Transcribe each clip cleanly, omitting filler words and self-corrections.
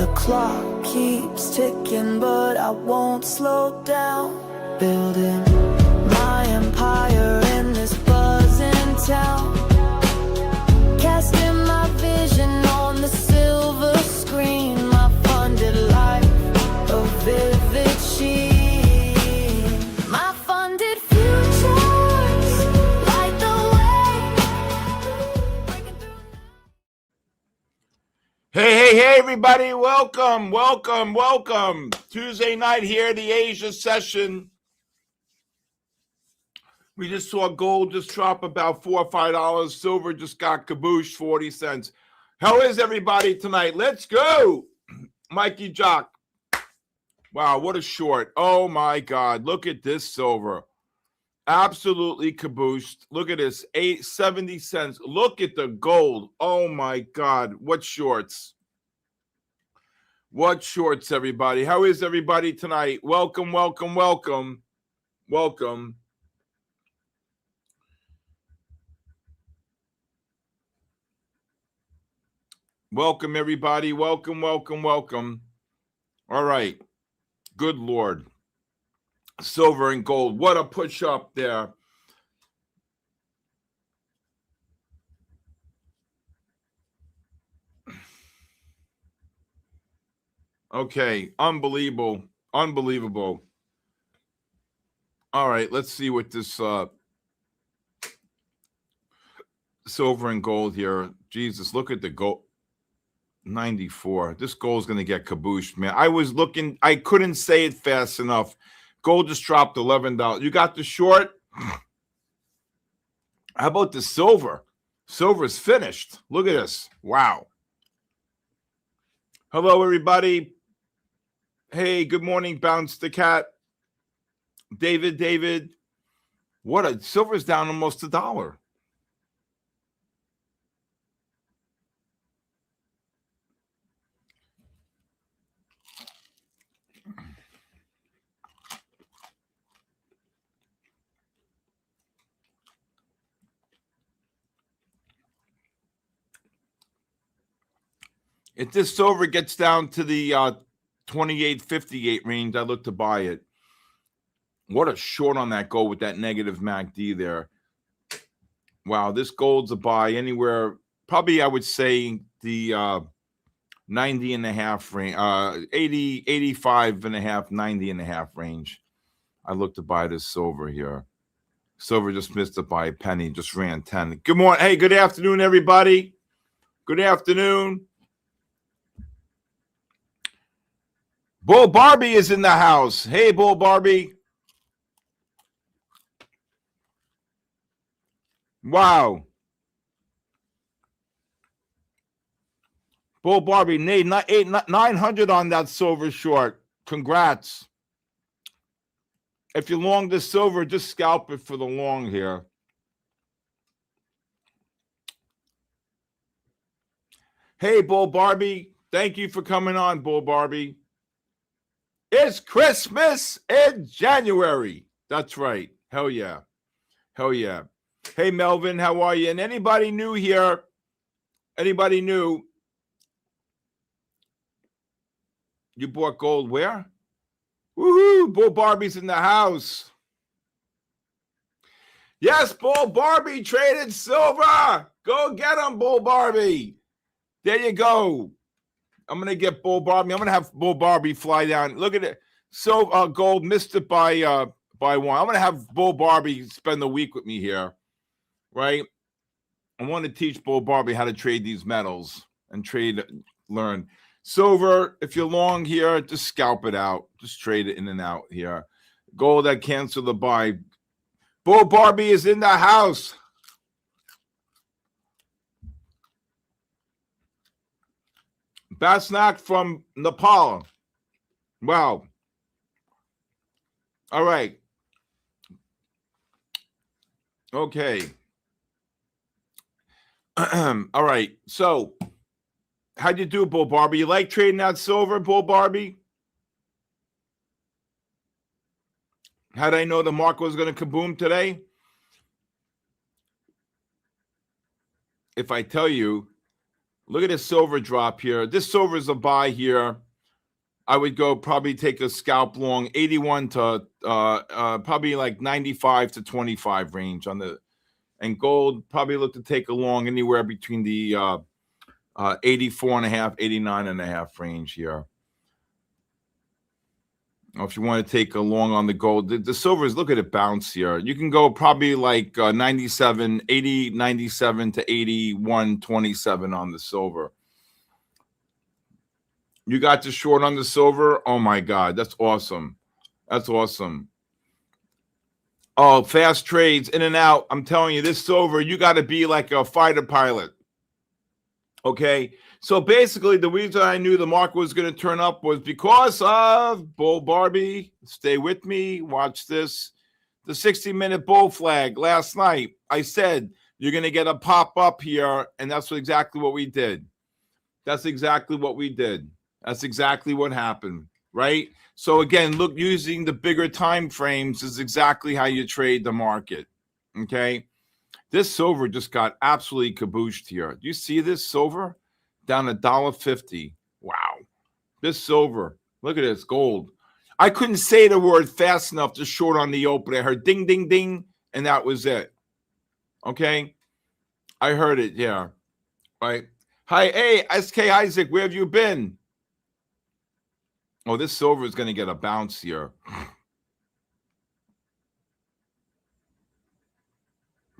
The clock keeps ticking, but I won't slow down. Building my empire in this buzzing town. Casting my vision on the silver screen. My funded life, a vivid sheen. My funded futures light the way. Hey, everybody. Welcome. Tuesday night here, the Asia session. We just saw gold just drop about $4 or $5. Silver just got kabooshed, 40 cents. How is everybody tonight? Let's go. Mikey Jock. Wow, what a short. Oh, my God. Look at this silver. Absolutely kabooshed. Look at this, 70 cents. Look at the gold. Oh, my God. What shorts? What shorts, everybody? How is everybody tonight? Welcome. Welcome, everybody. Welcome. All right. Good Lord. Silver and gold. What a push up there. Okay. Unbelievable. All right. Let's see what this silver and gold here. Jesus, look at the gold. 94. This gold's going to get kabooshed, man. I was looking. I couldn't say it fast enough. Gold just dropped $11. You got the short? How about the silver? Silver's finished. Look at this. Wow. Hello, everybody. Hey, good morning, Bounce the Cat. David. Silver's down almost $1. If this silver gets down to the 28.58 range, I look to buy it. What a short on that gold with that negative MACD there. Wow, this gold's a buy anywhere. Probably, I would say the 90 and a half range, 80, 85 and a half, 90 and a half range. I look to buy this silver here. Silver just missed it by a penny, just ran 10. Good morning. Hey, good afternoon, everybody. Good afternoon. Bull Barbie is in the house. Hey, Bull Barbie. Wow. Bull Barbie, 900 on that silver short. Congrats. If you long the silver, just scalp it for the long here. Hey, Bull Barbie. Thank you for coming on, Bull Barbie. It's Christmas in January. That's right. Hell yeah. Hey, Melvin, how are you? And anybody new here? Anybody new? You bought gold where? Woohoo! Bull Barbie's in the house. Yes, Bull Barbie traded silver. Go get him, Bull Barbie. There you go. I'm going to get Bull Barbie. I'm going to have Bull Barbie fly down. Look at it. So gold missed it by one. I'm going to have Bull Barbie spend the week with me here, right? I want to teach Bull Barbie how to trade these metals and learn. Silver, if you're long here, just scalp it out. Just trade it in and out here. Gold, I cancel the buy. Bull Barbie is in the house. Basnak from Nepal. Wow. All right. Okay. All right. So, how'd you do, Bull Barbie? You like trading that silver, Bull Barbie? How did I know the market was going to kaboom today? If I tell you Look at this silver drop here. This silver is a buy here. I would go probably take a scalp long 81 to probably like 95 to 25 range on the, and gold probably look to take a long anywhere between the 84 and a half, 89 and a half range here. If you want to take a long on the gold, the silvers, look at it bounce here. You can go probably like 97, 80, 97 to 81, 27 on the silver. You got the short on the silver? Oh my God, that's awesome. That's awesome. Oh, fast trades in and out. I'm telling you, this silver, you got to be like a fighter pilot. Okay. So basically, the reason I knew the market was going to turn up was because of Bull Barbie. Stay with me. Watch this. The 60-minute bull flag last night. I said, you're going to get a pop up here. And that's exactly what we did. That's exactly what we did. That's exactly what happened. Right? So again, look, using the bigger time frames is exactly how you trade the market. Okay. This silver just got absolutely kabooshed here. Do you see this silver? Down $1.50. Wow. This silver. Look at this gold. I couldn't say the word fast enough to short on the open. I heard ding, ding, ding, and that was it. Okay? I heard it, yeah. Right. Hi, hey, SK Isaac, where have you been? Oh, this silver is going to get a bounce here.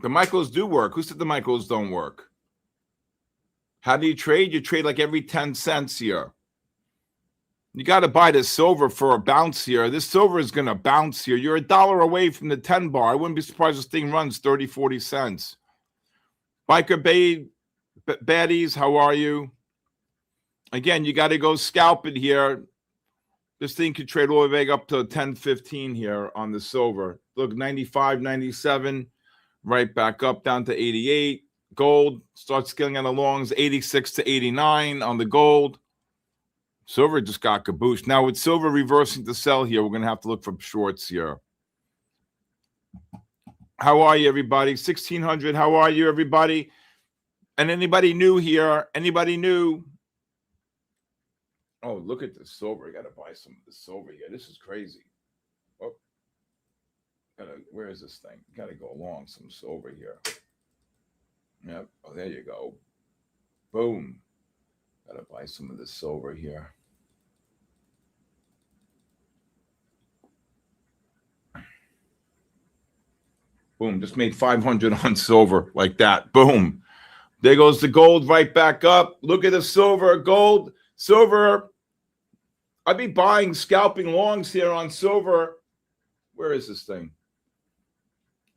The micros do work. Who said the micros don't work? How do you trade? You trade like every 10 cents here. You got to buy the silver for a bounce here. This silver is going to bounce here. You're $1 away from the 10 bar. I wouldn't be surprised if this thing runs 30, 40 cents. Biker baddies, how are you? Again, you got to go scalp it here. This thing could trade all the way up to 10, 15 here on the silver. Look, 95, 97, right back up down to 88. Gold starts scaling on the longs, 86 to 89 on the gold. Silver just got kabooshed. Now with silver reversing to sell here, we're going to have to look for shorts here. How are you, everybody? 1600, how are you, everybody? And anybody new here? Anybody new? Oh, look at the silver. I got to buy some of the silver here. This is crazy. Oh, where is this thing? Got to go along some silver here. Yep. Oh, there you go. Boom. Got to buy some of the silver here. Boom. Just made 500 on silver like that. Boom. There goes the gold right back up. Look at the silver. Gold. Silver. I'd be buying scalping longs here on silver. Where is this thing?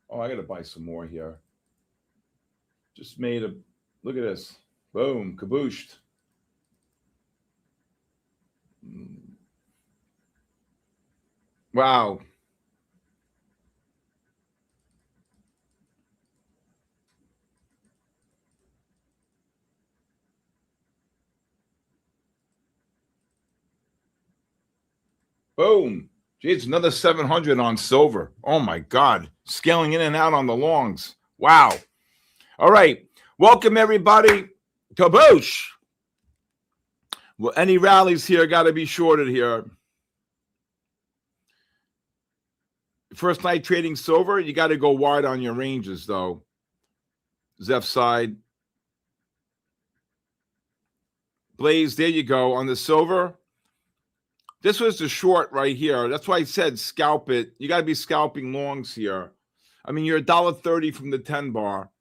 Oh, I got to buy some more here. Just made a, look at this. Boom, kabooshed. Wow. Boom. Gee, it's another 700 on silver. Oh, my God. Scaling in and out on the longs. Wow. All right. Welcome, everybody. Kaboosh. Well, any rallies here got to be shorted here. First night trading silver, you got to go wide on your ranges, though. Zeph side. Blaze, there you go. On the silver. This was the short right here. That's why I said scalp it. You got to be scalping longs here. I mean, you're $1.30 from the 10 bar.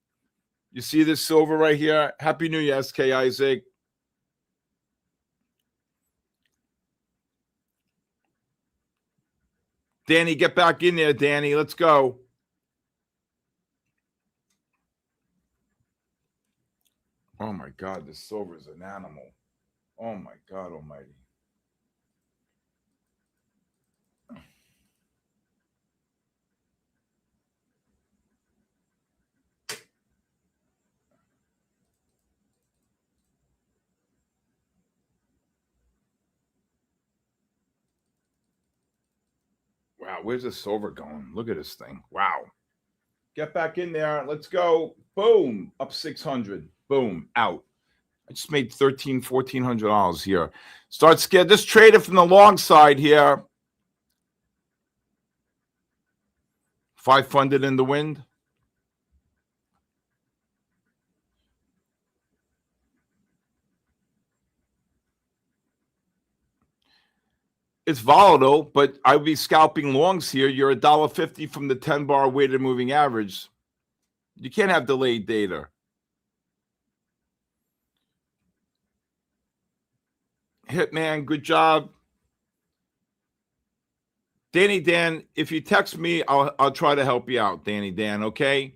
You see this silver right here? Happy New Year, SK Isaac. Danny, get back in there, Danny. Let's go. Oh, my God. This silver is an animal. Oh, my God almighty. Wow, where's the silver going? Look at this thing. Wow. Get back in there. Let's go. Boom. Up 600. Boom. Out. I just made $1,400 here. Start scared. Just trade it from the long side here. 5 funded in the wind. It's volatile, but I would be scalping longs here. You're $1.50 from the 10-bar weighted moving average. You can't have delayed data. Hitman, good job. Danny Dan, if you text me, I'll try to help you out, Danny Dan, okay?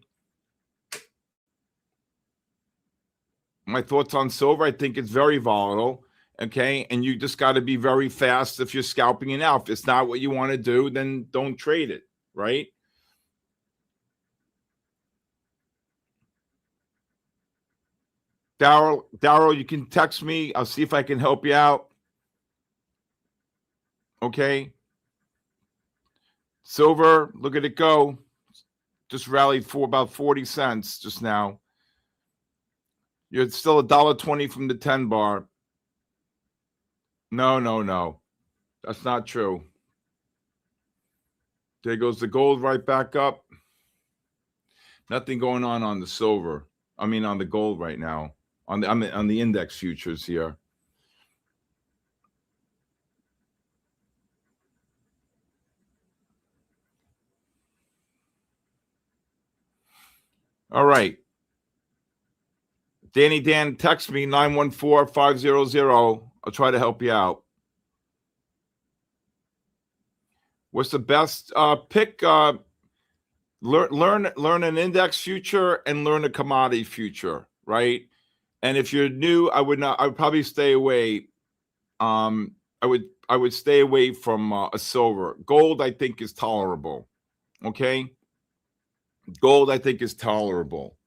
My thoughts on silver, I think it's very volatile, okay? And you just got to be very fast if you're scalping it out. If it's not what you want to do, then don't trade it, right? Daryl, you can text me. I'll see if I can help you out. Okay. Silver, look at it go. Just rallied for about 40 cents just now. You're still $1.20 from the 10 bar. No. That's not true. There goes the gold right back up. Nothing going on the silver. I mean, on the gold right now. On the index futures here. All right. Danny Dan, text me 914-500. I'll try to help you out. What's the best pick? Learn an index future and learn a commodity future, right? And if you're new, I would probably stay away. I would stay away from a silver. Gold, I think, is tolerable. Okay. Gold, I think, is tolerable.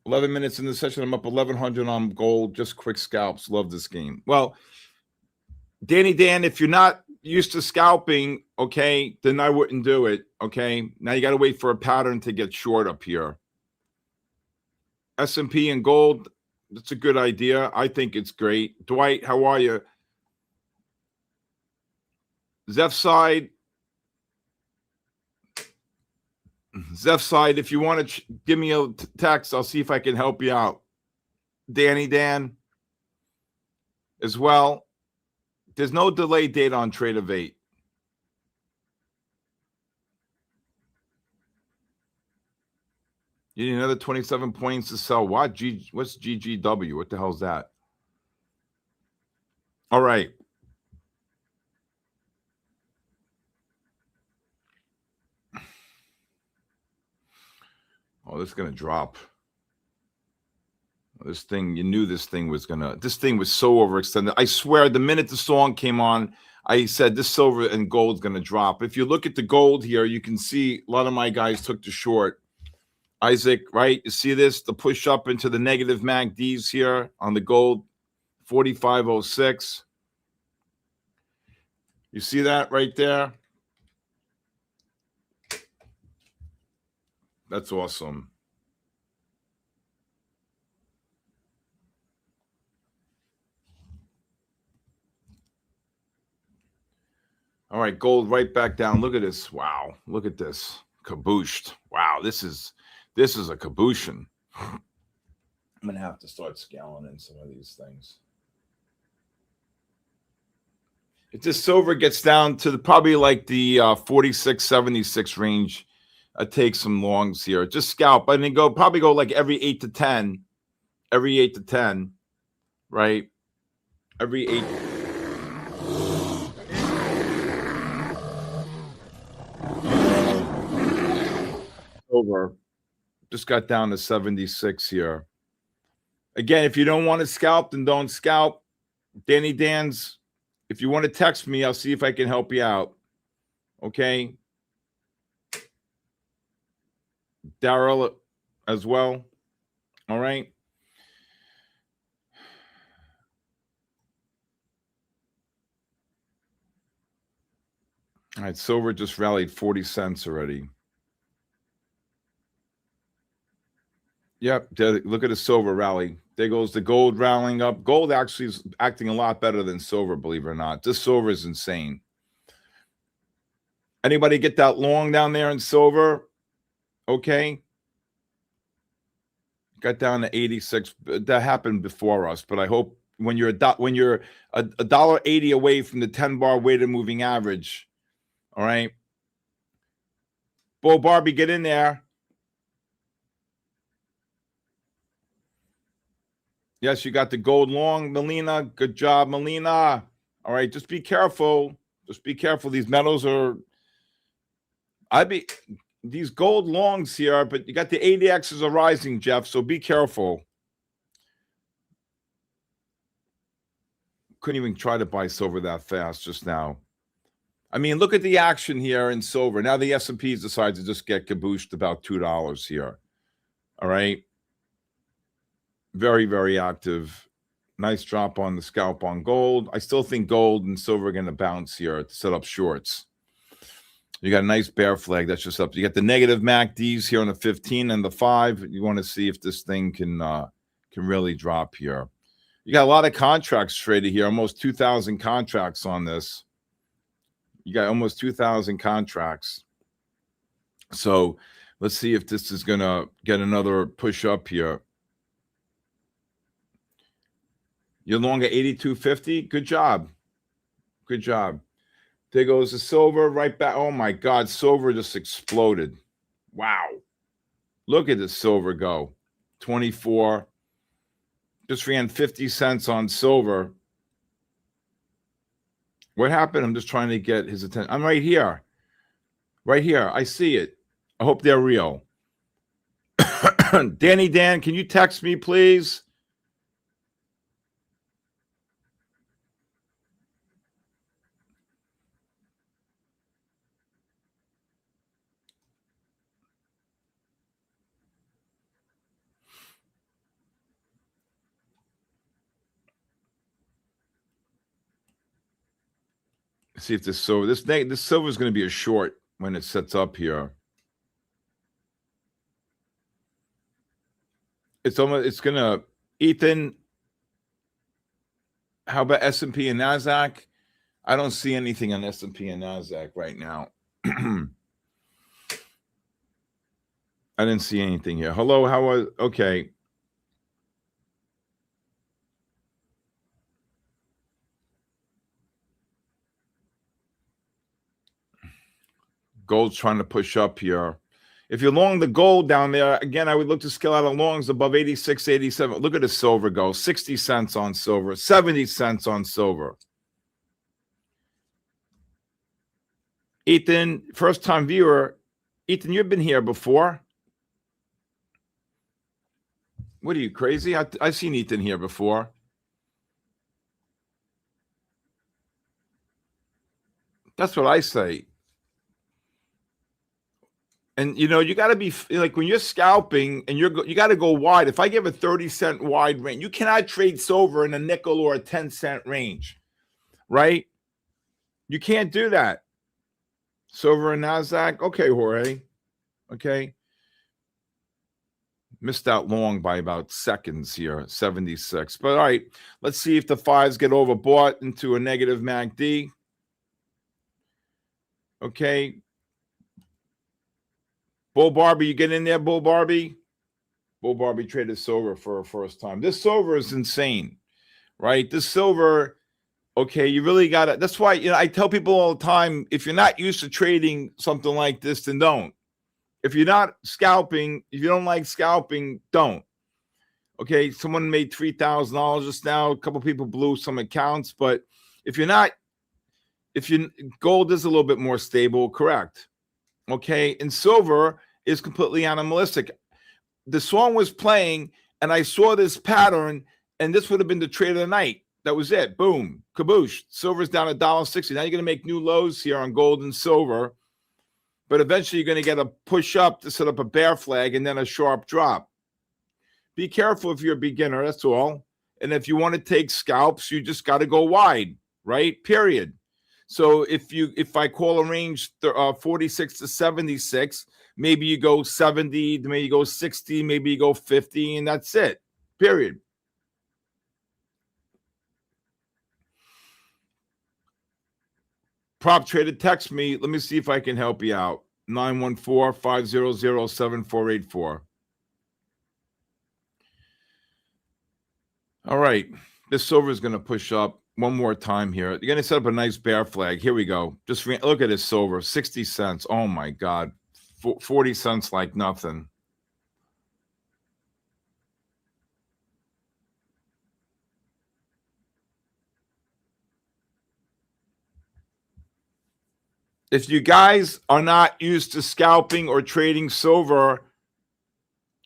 11 minutes in the session. I'm up 1,100 on gold. Just quick scalps. Love this game. Well, Danny Dan, if you're not used to scalping, okay, then I wouldn't do it. Okay. Now you got to wait for a pattern to get short up here. S&P and gold. That's a good idea. I think it's great. Dwight, how are you? Zeph side, if you want to give me a text, I'll see if I can help you out. Danny Dan as well. There's no delay date on Trade of 8. You need another 27 points to sell what? What's GGW? What the hell is that? All right. Oh, this is going to drop. This thing, you knew this thing was so overextended. I swear, the minute the song came on, I said this silver and gold's going to drop. If you look at the gold here, you can see a lot of my guys took the short. Isaac, right? You see this? The push up into the negative MACDs here on the gold, 45.06. You see that right there? That's awesome. All right, gold right back down. Look at this. Wow. Look at this. Cabooshed. Wow, this is a cabooshin. I'm going to have to start scaling in some of these things. If this silver gets down to probably like the 46.76 range, I take some longs here. Just scalp. I mean, probably go like every 8 to 10. Every 8 to 10, right? Every 8. Over. Just got down to 76 here. Again, if you don't want to scalp, then don't scalp. Danny Dan's, if you want to text me, I'll see if I can help you out. Okay. Daryl as well. All right. All right. Silver just rallied 40 cents already. Yep. Look at the silver rally. There goes the gold rallying up. Gold actually is acting a lot better than silver, believe it or not. This silver is insane. Anybody get that long down there in silver? Okay. Got down to 86. That happened before us, but I hope when you're a $1.80 away from the 10-bar weighted moving average, all right. Bull Barbie, get in there. Yes, you got the gold long, Melina. Good job, Melina. All right, just be careful. Just be careful. These metals are, these gold longs here, but you got the ADXs are rising, Jeff, so be careful. Couldn't even try to buy silver that fast just now. I mean, look at the action here in silver. Now the S&Ps decide to just get cabooshed about $2 here. All right. Very, very active. Nice drop on the scalp on gold. I still think gold and silver are going to bounce here to set up shorts. You got a nice bear flag. That's just up. You got the negative MACDs here on the 15 and the 5. You want to see if this thing can really drop here. You got a lot of contracts traded here. Almost 2,000 contracts on this. You got almost 2,000 contracts. So let's see if this is going to get another push up here. You're long at 82.50. Good job. Good job. There goes the silver right back. Oh, my God. Silver just exploded. Wow. Look at the silver go. 24. Just ran 50 cents on silver. What happened? I'm just trying to get his attention. I'm right here. Right here. I see it. I hope they're real. Danny Dan, can you text me, please? See if this silver, this silver is going to be a short when it sets up here. It's going to, Ethan, how about S&P and NASDAQ? I don't see anything on S&P and NASDAQ right now. I didn't see anything here. Hello, how was, okay. Gold's trying to push up here. If you're long the gold down there, again, I would look to scale out of longs above 86, 87. Look at the silver go. 60 cents on silver, 70 cents on silver. Ethan, first-time viewer. Ethan, you've been here before. What are you, crazy? I've seen Ethan here before. That's what I say. And, you know, you got to be like when you're scalping and you got to go wide. If I give a 30-cent wide range, you cannot trade silver in a nickel or a 10-cent range, right? You can't do that. Silver and NASDAQ. Okay, Jorge. Okay. Missed out long by about seconds here, 76. But all right, let's see if the fives get overbought into a negative MACD. Okay. Bull Barbie, you get in there, Bull Barbie? Bull Barbie traded silver for a first time. This silver is insane, right? This silver, okay, you really got to, that's why, you know, I tell people all the time, if you're not used to trading something like this, then don't. If you're not scalping, if you don't like scalping, don't. Okay, someone made $3,000 just now. A couple people blew some accounts, but if gold is a little bit more stable, correct? Okay, and silver is completely animalistic. The song was playing, and I saw this pattern, and this would have been the trade of the night. That was it. Boom, kaboosh. Silver's down $1.60. Now you're going to make new lows here on gold and silver, but eventually you're going to get a push up to set up a bear flag and then a sharp drop. Be careful if you're a beginner, that's all. And if you want to take scalps, you just got to go wide, right? Period. So if I call a range 46 to 76, maybe you go 70, maybe you go 60, maybe you go 50, and that's it. Period. Prop trader, text me. Let me see if I can help you out. 914-500-7484. All right. This silver is going to push up one more time here. You're going to set up a nice bear flag. Here we go. Just look at this silver. 60 cents. Oh, my God. 40 cents like nothing. If you guys are not used to scalping or trading silver,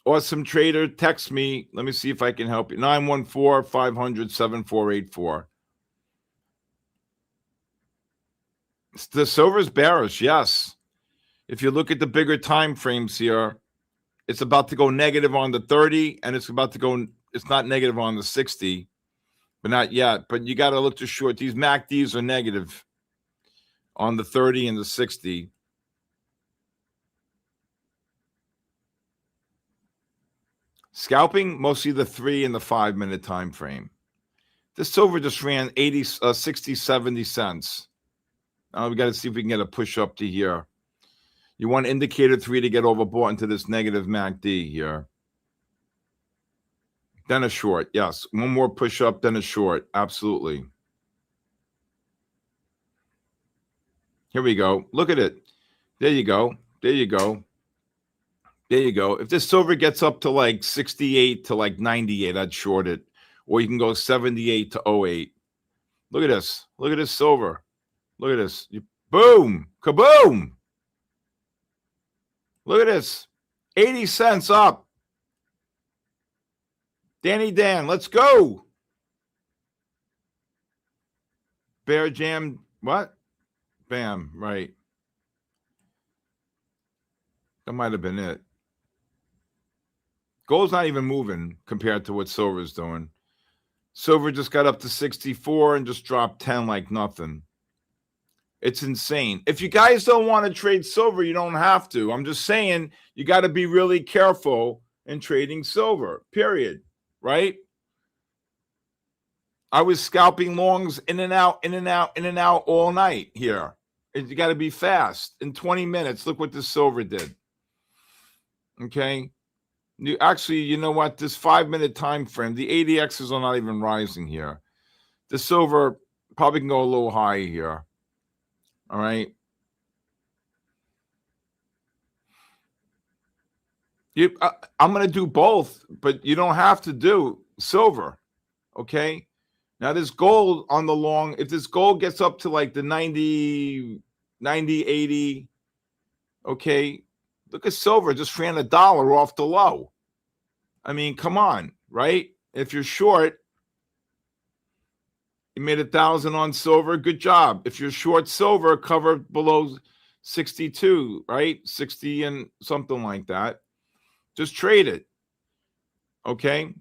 awesome trader, text me. Let me see if I can help you. 914-500-7484. The silver's bearish, yes. If you look at the bigger time frames here, it's about to go negative on the 30, and it's about to go, it's not negative on the 60, but not yet. But you got to look to short. These MACDs are negative on the 30 and the 60. Scalping, mostly the 3 and the 5 minute time frame. This silver just ran 60, 70 cents. Now we got to see if we can get a push up to here. You want indicator 3 to get overbought into this negative MACD here. Then a short, yes. One more push up, then a short. Absolutely. Here we go. Look at it. There you go. There you go. There you go. If this silver gets up to like 68 to like 98, I'd short it. Or you can go 78 to 08. Look at this. Look at this silver. Look at this. Boom. Kaboom. Look at this. 80 cents up. Danny Dan, let's go. Bear jam. What? Bam. Right. That might have been it. Gold's not even moving compared to what silver's doing. Silver just got up to 64 and just dropped 10 like nothing. It's insane. If you guys don't want to trade silver, you don't have to. I'm just saying you got to be really careful in trading silver, period. Right? I was scalping longs in and out, in and out, in and out all night here. You got to be fast. In 20 minutes, look what this silver did. Okay? Actually, you know what? This 5 minute time frame, the ADXs are not even rising here. The silver probably can go a little high here. All right. I'm going to do both, but you don't have to do silver. Okay. Now, this gold on the long, if this gold gets up to like the 90, 80, okay, look at silver, just ran $1 off the low. I mean, come on, right? If you're short, you made 1,000 on silver, good job. If you're short silver, cover below 62, right? 60 and something like that. Just trade it, okay?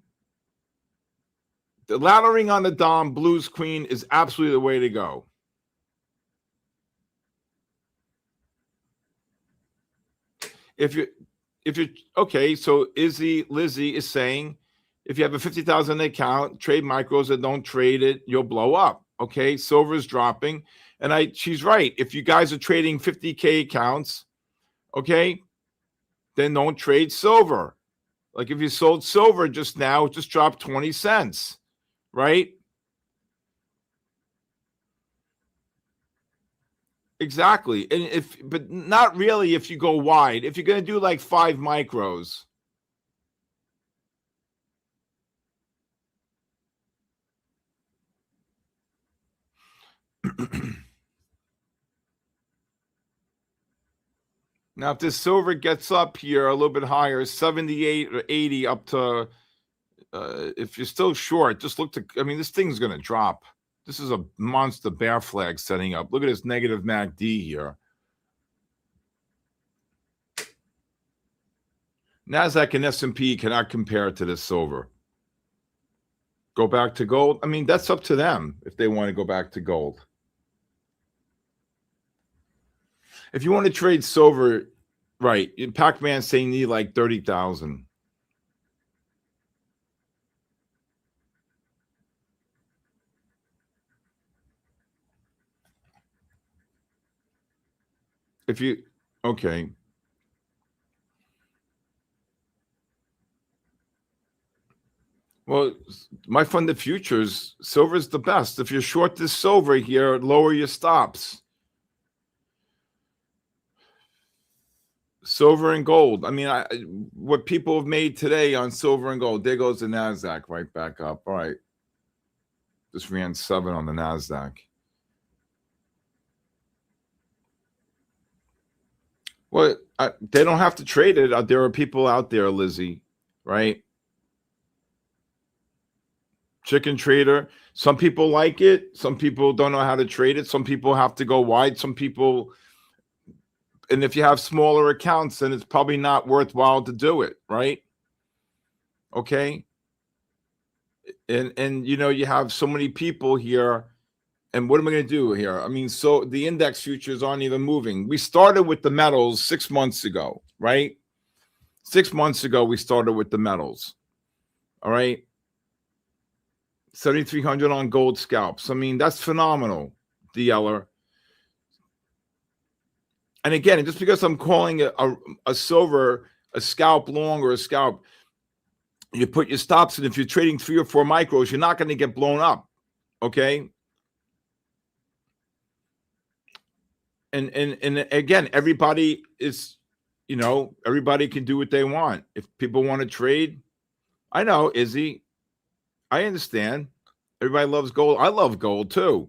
The laddering on the Dom, Blues Queen, is absolutely the way to go. If you're okay, so Lizzie is saying, if you have a 50,000 account, trade micros and don't trade it, you'll blow up. Okay, silver is dropping, and she's right. If you guys are trading 50K accounts, okay, then don't trade silver. Like if you sold silver just now, it just dropped 20 cents, right? Exactly. And but not really if you go wide. If you're going to do like 5 micros. Now, if this silver gets up here a little bit higher, 78 or 80 up to, if you're still short, just look to, I mean, this thing's going to drop. This is a monster bear flag setting up. Look at this negative MACD here. NASDAQ and S&P cannot compare to this silver. Go back to gold. I mean, that's up to them if they want to go back to gold. If you want to trade silver, right? Pac-Man saying you need like 30,000. If you okay. Well, MyFundedFutures, silver is the best. If you're short this silver here, lower your stops. Silver and gold. I mean, what people have made today on silver and gold. There goes the NASDAQ right back up. All right. Just ran 7 on the NASDAQ. Well, they don't have to trade it. There are people out there, Lizzie, right? Chicken trader. Some people like it. Some people don't know how to trade it. Some people have to go wide. Some people, and if you have smaller accounts, then it's probably not worthwhile to do it, right? Okay. And you know, you have so many people here. And what am I going to do here? I mean, so the index futures aren't even moving. We started with the metals 6 months ago, right? 6 months ago, we started with the metals. All right. 7,300 on gold scalps. I mean, that's phenomenal, DLer. And again, just because I'm calling a silver a scalp long or a scalp, you put your stops in. If you're trading 3 or 4 micros, you're not going to get blown up. Okay. And again, everybody is, you know, everybody can do what they want. If people want to trade, I know, Izzy, I understand. Everybody loves gold. I love gold too.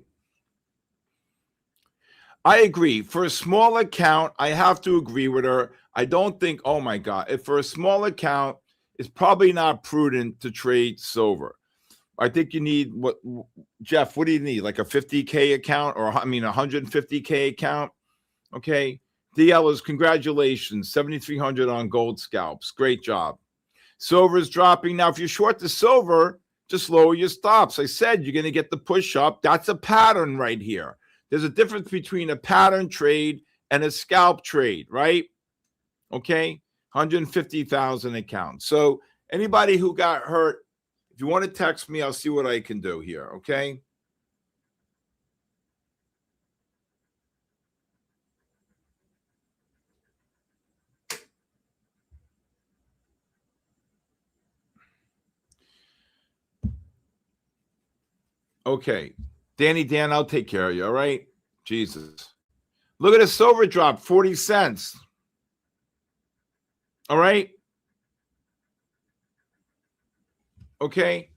I agree. For a small account, I have to agree with her. I don't think, oh my God, if for a small account, it's probably not prudent to trade silver. I think you need what, Jeff, what do you need? Like a 50K account, or I mean, 150K account? Okay. DLers, congratulations. 7,300 on gold scalps. Great job. Silver is dropping. Now, if you're short the silver, just lower your stops. I said you're going to get the push up. That's a pattern right here. There's a difference between a pattern trade and a scalp trade, right? Okay. 150,000 accounts. So anybody who got hurt, if you want to text me, I'll see what I can do here. Okay. Okay. Dan, I'll take care of you. All right. Jesus. Look at the silver drop, 40 cents. All right. Okay.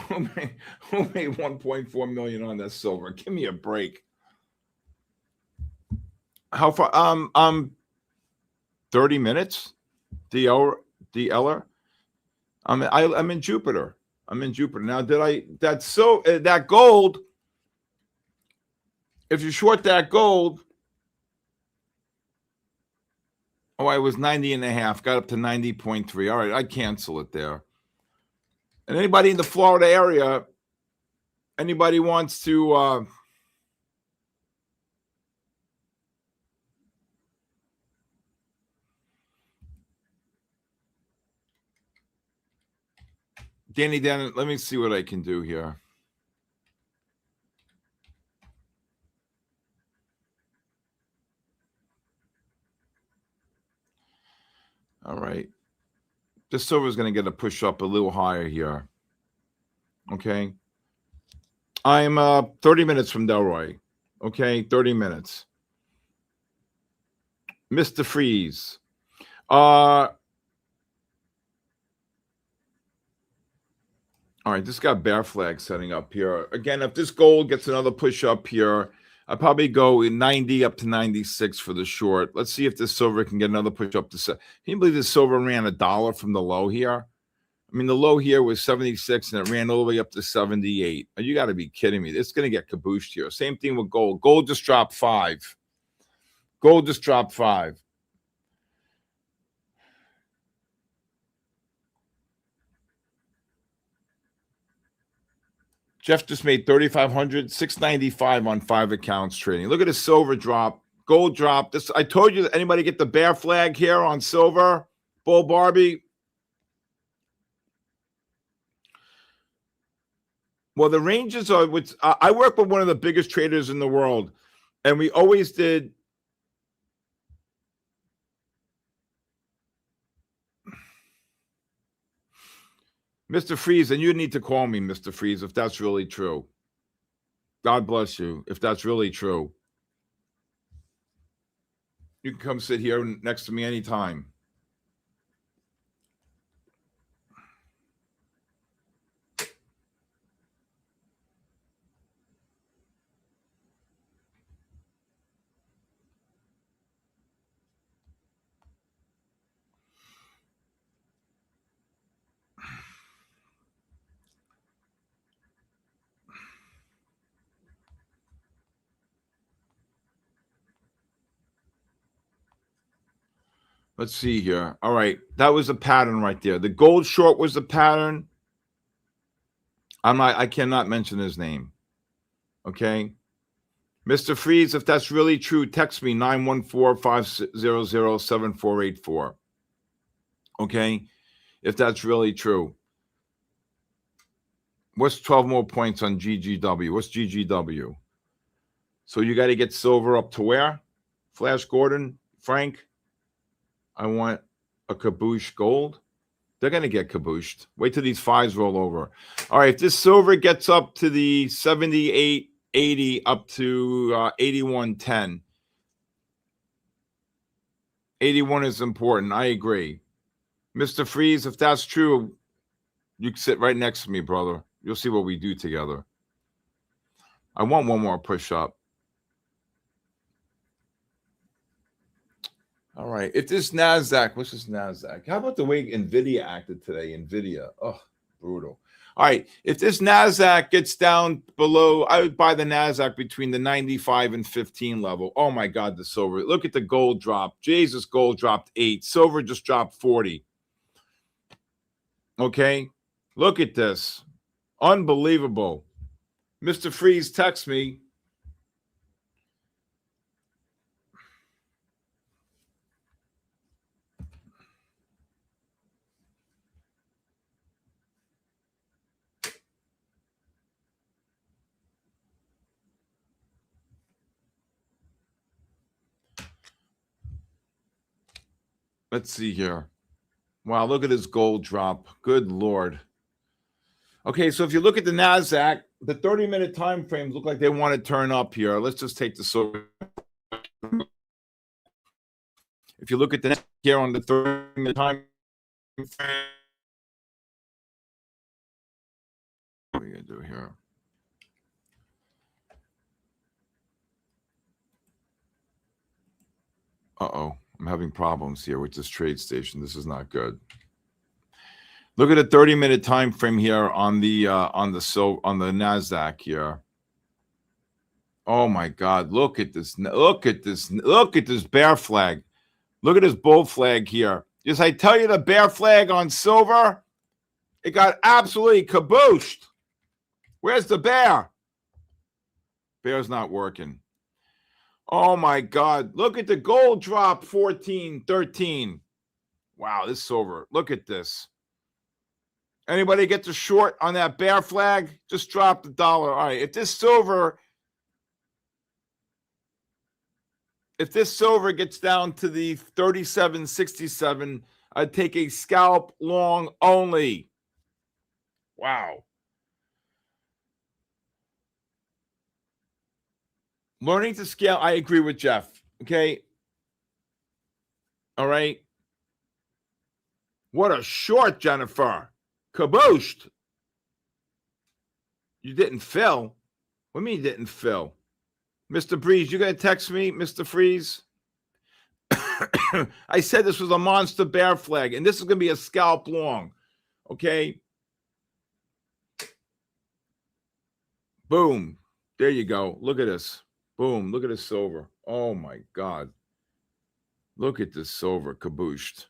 Who made 1.4 million on that silver? Give me a break. How far? 30 minutes. DLer. I'm in Jupiter. I'm in Jupiter. Now, that gold, if you short that gold, oh, I was 90.5, got up to 90.3. All right, I cancel it there. And anybody in the Florida area, anybody wants to Danny, let me see what I can do here. All right. This silver is going to get a push up a little higher here. Okay. I'm 30 minutes from Delroy. Okay, 30 minutes. Mr. Freeze. All right, this got bear flag setting up here. Again, if this gold gets another push up here, I'll probably go in 90 up to 96 for the short. Let's see if this silver can get another push up to. Can you believe this silver ran $1 from the low here? I mean, the low here was 76 and it ran all the way up to 78. You got to be kidding me. It's going to get cabooshed here. Same thing with gold. Gold just dropped 5. Gold just dropped 5. Jeff just made 3,500, 695 on 5 accounts trading. Look at the silver drop, gold drop. This I told you. Anybody get the bear flag here on silver? Bull Barbie. Well, the ranges are. I work with one of the biggest traders in the world, and we always did. Mr. Freeze, and you need to call me, Mr. Freeze, if that's really true. God bless you, if that's really true. You can come sit here next to me anytime. Let's see here. All right, that was a pattern right there. The gold short was the pattern. I cannot mention his name. Okay. Mr. Freeze, if that's really true, text me 914-500-7484. Okay. If that's really true. What's 12 more points on GGW? What's GGW? So you got to get silver up to where? Flash Gordon, Frank, I want a kaboosh gold. They're going to get kabooshed. Wait till these fives roll over. All right, if this silver gets up to the 78.80 up to 81.10. 81 is important. I agree. Mr. Freeze, if that's true, you can sit right next to me, brother. You'll see what we do together. I want one more push-up. All right. If this NASDAQ, what's this NASDAQ? How about the way NVIDIA acted today? NVIDIA. Oh, brutal. All right. If this NASDAQ gets down below, I would buy the NASDAQ between the 95 and 15 level. Oh, my God, the silver. Look at the gold drop. Jesus, gold dropped 8. Silver just dropped 40. Okay. Look at this. Unbelievable. Mr. Freeze, text me. Let's see here. Wow, look at this gold drop. Good Lord. Okay, so if you look at the NASDAQ, the 30-minute time frames look like they want to turn up here. Let's just take the silver. If you look at the NASDAQ here on the 30-minute time frame, what are you going to do here? Uh-oh, I'm having problems here with this trade station. This is not good. Look at the 30-minute time frame here on the NASDAQ here. Oh my God! Look at this! Look at this! Look at this bear flag! Look at this bull flag here. Yes, I tell you, the bear flag on silver, it got absolutely kabooshed. Where's the bear? Bear's not working. Oh my God! Look at the gold drop, 14, 13. Wow, this silver. Look at this. Anybody gets a short on that bear flag? Just drop the dollar. All right, if this silver gets down to the 37.67, I'd take a scalp long only. Wow. Learning to scale, I agree with Jeff. Okay. All right. What a short, Jennifer. Kabooshed. You didn't fill. What do you mean you didn't fill? Mr. Breeze, you going to text me, Mr. Freeze? I said this was a monster bear flag, and this is going to be a scalp long. Okay? Boom. There you go. Look at this. Boom. Look at this silver. Oh, my God. Look at this silver kabooshed.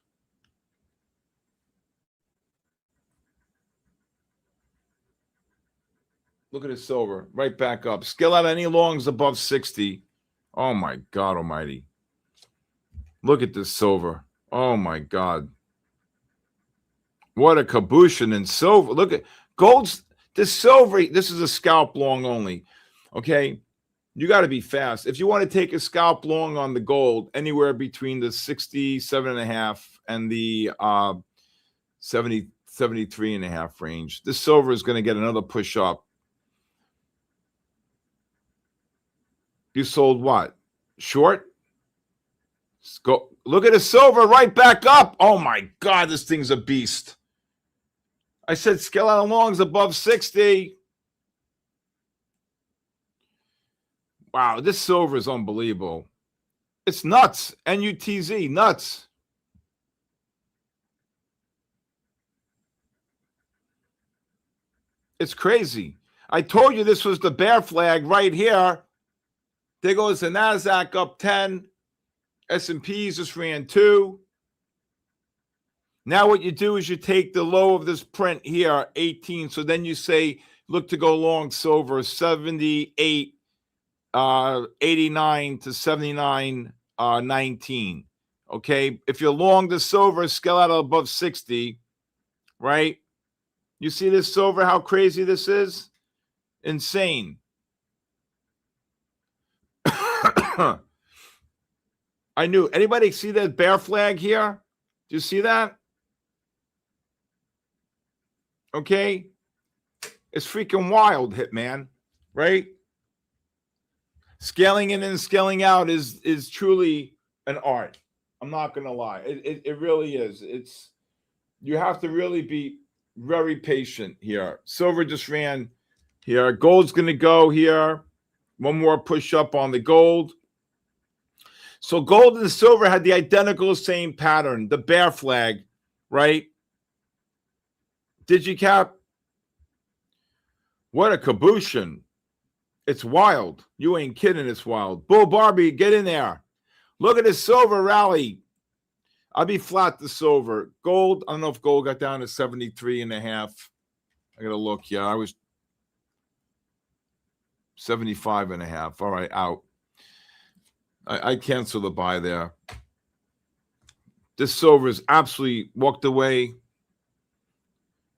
Look at the silver, right back up. Scale out any longs above 60. Oh my God almighty. Look at this silver. Oh my God. What a caboose in silver. Look at gold's this silver. This is a scalp long only. Okay. You got to be fast. If you want to take a scalp long on the gold, anywhere between the 67.5 and the 73.5 range, this silver is going to get another push up. You sold what? Short? Go look at the silver right back up. Oh my God, this thing's a beast. I said scale out longs above 60. Wow, this silver is unbelievable. It's nuts. NUTZ, nuts. It's crazy. I told you this was the bear flag right here. There goes the NASDAQ up 10. S&Ps just ran 2. Now what you do is you take the low of this print here, 18. So then you say, look to go long silver, 78, 89 to 79, 19. Okay. If you're long the silver, scale out above 60, right? You see this silver, how crazy this is? Insane. I knew. Anybody see that bear flag here? Do you see that? Okay. It's freaking wild, Hitman, right? Scaling in and scaling out is truly an art. I'm not going to lie. It really is. You have to really be very patient here. Silver just ran here. Gold's going to go here. One more push up on the gold. So gold and silver had the identical same pattern, the bear flag, right? Digicap. What a caboose. It's wild. You ain't kidding. It's wild. Bull Barbie, get in there. Look at this silver rally. I'll be flat the silver. Gold, I don't know if gold got down to 73.5. I got to look. Yeah, I was 75.5. All right, out. I cancel the buy there. This silver is absolutely walked away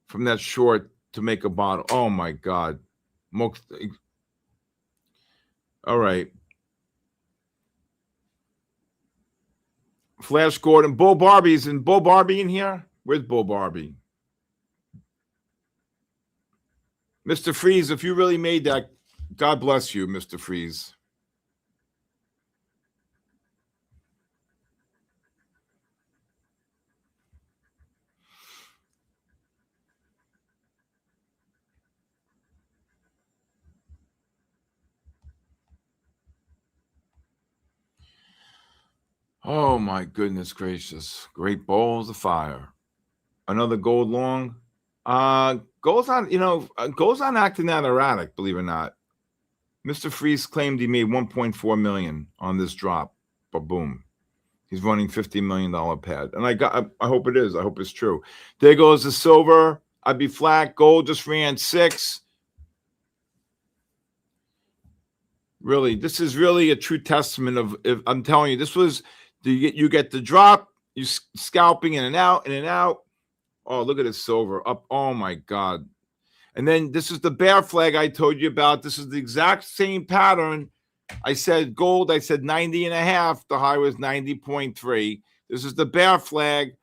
from that short to make a bottle. Oh, my God. All right. Flash Gordon. Bull Barbie's in. Bull Barbie in here? Where's Bull Barbie? Mr. Freeze, if you really made that, God bless you, Mr. Freeze. Oh, my goodness gracious. Great balls of fire. Another gold long. Gold's not acting that erratic, believe it or not. Mr. Freeze claimed he made $1.4 million on this drop. But boom. He's running $50 million pad. And I hope it is. I hope it's true. There goes the silver. I'd be flat. Gold just ran 6. Really, this is really a true testament of, if I'm telling you, this was, you get the drop, you scalping in and out, in and out. Oh, look at this silver up. Oh, my God. And then this is the bear flag I told you about. This is the exact same pattern. I said gold. I said 90.5. The high was 90.3. This is the bear flag,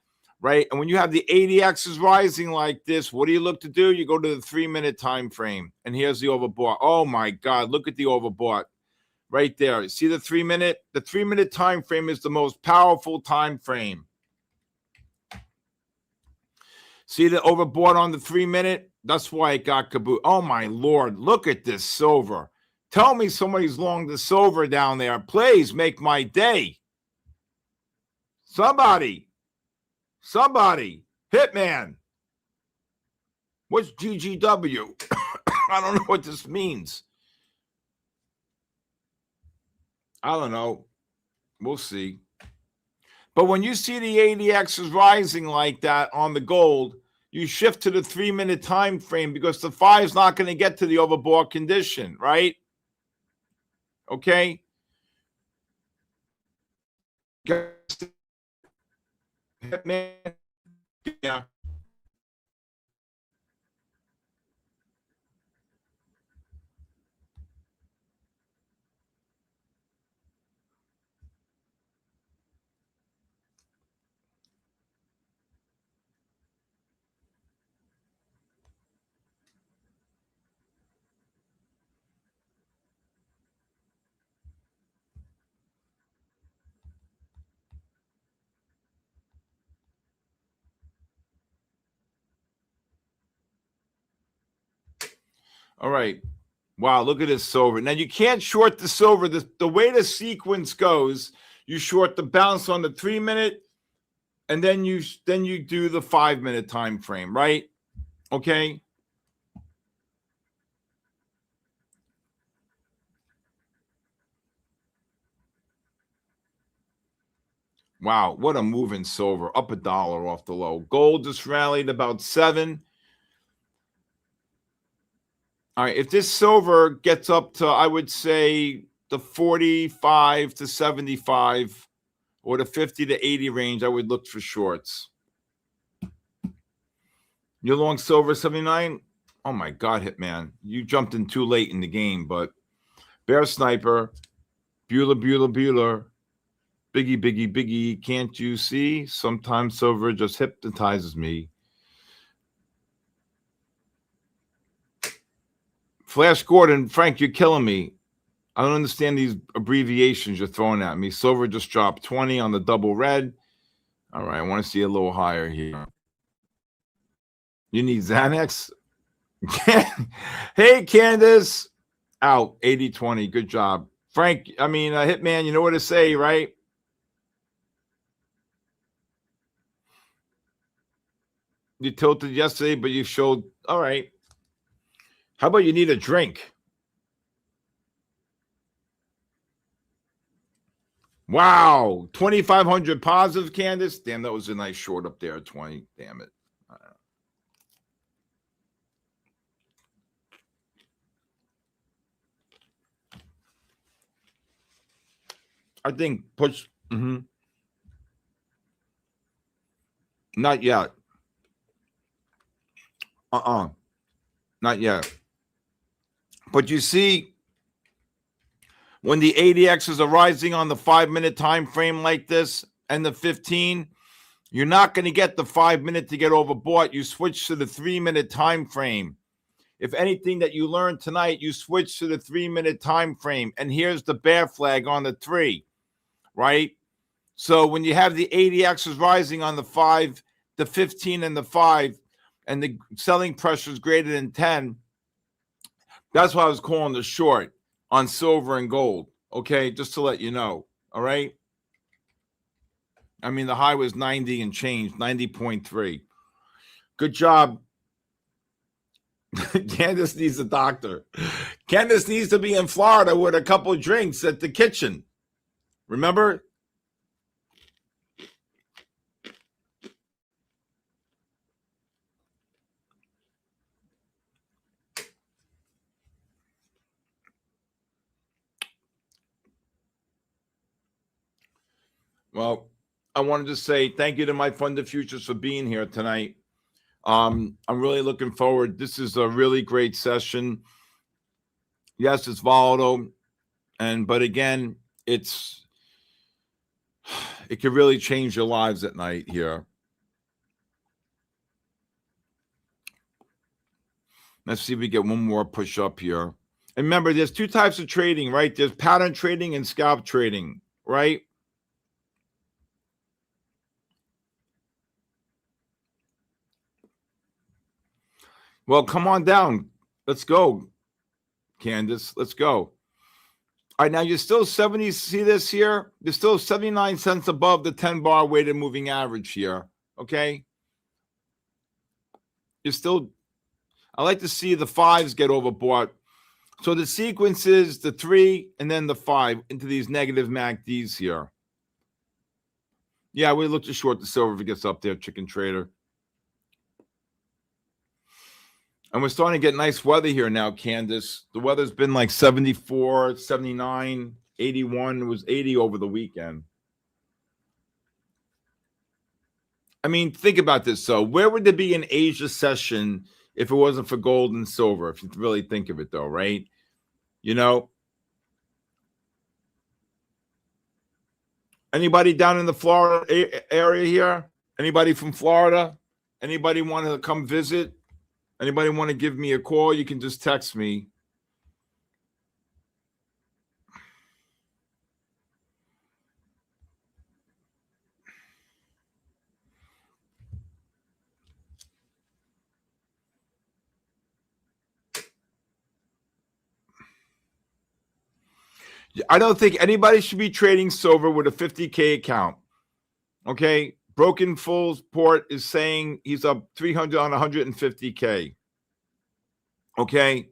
right? And when you have the ADXs rising like this, what do you look to do? You go to the 3-minute time frame. And here's the overbought. Oh, my God. Look at the overbought right there. See the 3-minute? The 3-minute time frame is the most powerful time frame. See the overbought on the 3-minute? That's why it got kaboot. Oh, my Lord. Look at this silver. Tell me somebody's long the silver down there. Please make my day. Somebody. Hitman. What's GGW? I don't know what this means. I don't know. We'll see. But when you see the ADX is rising like that on the gold, you shift to the 3-minute time frame because the 5 is not going to get to the overbought condition, right? Okay. Yeah. All right. Wow, look at this silver. Now you can't short the silver. The way the sequence goes, you short the bounce on the 3-minute, and then you do the 5-minute time frame, right? Okay. Wow, what a move in silver. Up $1 off the low. Gold just rallied about 7. All right, if this silver gets up to, I would say, the 45 to 75 or the 50 to 80 range, I would look for shorts. You're long silver 79? Oh my God, Hitman. You jumped in too late in the game, but Bear Sniper, Bueller, Biggie, can't you see? Sometimes silver just hypnotizes me. Flash Gordon, Frank, you're killing me. I don't understand these abbreviations you're throwing at me. Silver just dropped 20 on the double red. All right, I want to see a little higher here. You need Xanax? Hey, Candace. Out, 80-20. Good job. Frank, Hitman, you know what to say, right? You tilted yesterday, but you showed. All right. How about you need a drink? Wow. 2,500 positive, Candace. Damn, that was a nice short up there at 20. Damn it. I think push. Not yet. Not yet. But you see, when the ADXs are rising on the 5-minute time frame like this and the 15, you're not going to get the 5-minute to get overbought. You switch to the 3-minute time frame. If anything that you learned tonight, you switch to the 3-minute time frame. And here's the bear flag on the 3, right? So when you have the ADXs rising on the 5, the 15, and the 5, and the selling pressure is greater than 10, that's why I was calling the short on silver and gold, okay? Just to let you know, all right? I mean, the high was 90 and change, 90.3. Good job. Candace needs a doctor. Candace needs to be in Florida with a couple of drinks at the kitchen. Remember? Well, I wanted to say thank you to MyFundedFutures for being here tonight. I'm really looking forward. This is a really great session. Yes, it's volatile, but again, it could really change your lives at night here. Let's see if we get one more push up here. And remember, there's 2 types of trading, right? There's pattern trading and scalp trading, right? Well, come on down. Let's go, Candace. Let's go. All right, now you're still 70. See this here? You're still 79 cents above the 10-bar weighted moving average here, okay? You're still, I like to see the 5s get overbought. So the sequence is the 3 and then the 5 into these negative MACDs here. Yeah, we look to short the silver if it gets up there, chicken trader. And we're starting to get nice weather here now, Candace. The weather's been like 74, 79, 81. It was 80 over the weekend. I mean, think about this, though. Where would there be an Asia session if it wasn't for gold and silver, if you really think of it, though, right? You know? Anybody down in the Florida area here? Anybody from Florida? Anybody want to come visit? Anybody want to give me a call? You can just text me. I don't think anybody should be trading silver with a 50K account. Okay? Broken Fool's Port is saying he's up 300 on 150K. Okay?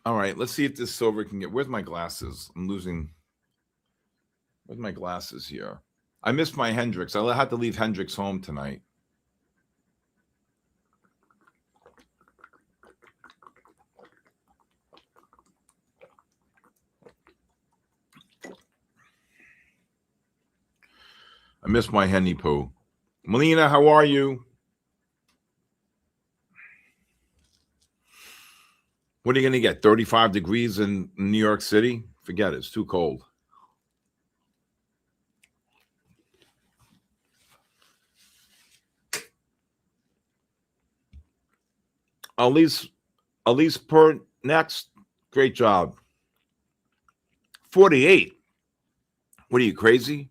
All right, let's see if this silver can get. Where's my glasses? I'm losing. Where's my glasses here? I missed my Hendrix. I had to leave Hendrix home tonight. I missed my Henny Poo. Melina, how are you? What are you going to get? 35 degrees in New York City? Forget it. It's too cold. Elise per next. Great job. 48. What are you, crazy?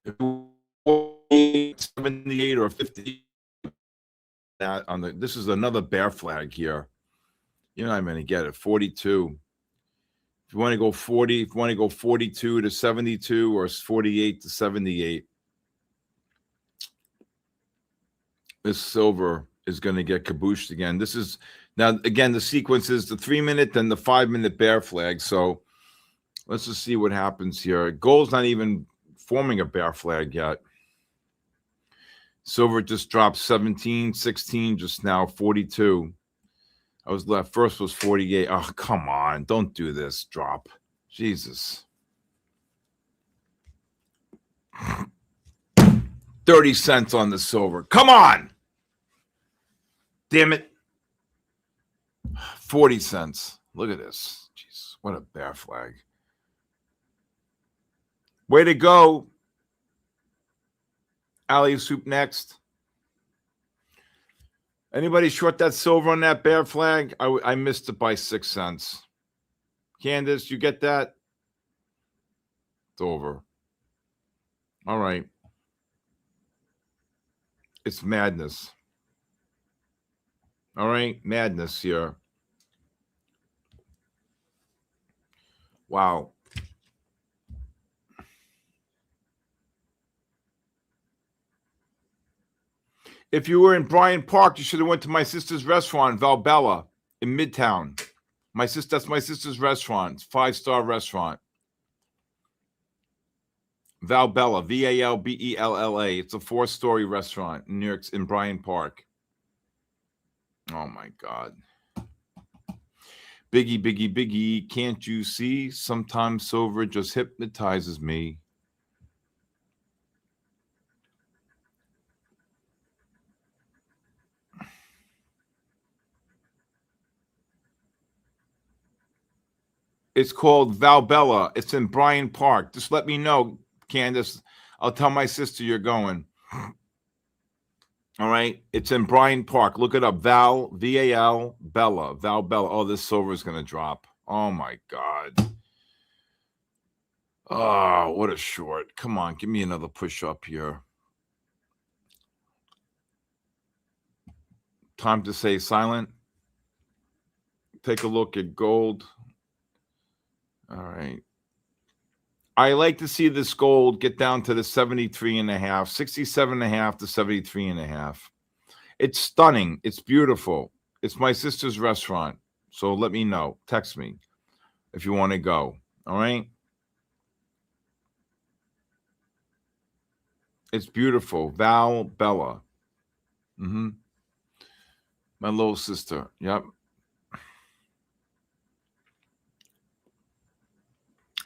If 78 or 50 that on the this is another bear flag here. You're not going to get it. 42. If you want to go 40, if you want to go 42 to 72 or 48 to 78, this silver is going to get kabooshed again. This is now again the sequence is the 3-minute then the 5-minute bear flag. So let's just see what happens here. Gold's not even forming a bear flag yet. Silver just dropped 17, 16 just now, 42. I was left. First was 48. Oh, come on. Don't do this. Drop. Jesus. 30 cents on the silver. Come on. Damn it. 40 cents. Look at this. Jeez, what a bear flag. Way to go. Alley Soup next. Anybody short that silver on that bear flag? I missed it by 6 cents. Candace, you get that? It's over. All right. It's madness. All right. Madness here. Wow. If you were in Bryant Park, you should have went to my sister's restaurant, Valbella, in Midtown. That's my sister's restaurant. It's 5-star restaurant. Valbella, Valbella. It's a 4-story restaurant in New York, in Bryant Park. Oh my God. Biggie, biggie, biggie. Can't you see? Sometimes silver just hypnotizes me. It's called Valbella. It's in Bryant Park. Just let me know, Candace. I'll tell my sister you're going. All right. It's in Bryant Park. Look it up. V-A-L, Bella. Valbella. Oh, this silver is going to drop. Oh, my God. Oh, what a short. Come on. Give me another push up here. Time to stay silent. Take a look at gold. All right. I like to see this gold get down to the 73.5, 67.5 to 73.5. It's stunning. It's beautiful. It's my sister's restaurant. So let me know. Text me if you want to go. All right. It's beautiful. Val Bella. Mm-hmm. My little sister. Yep.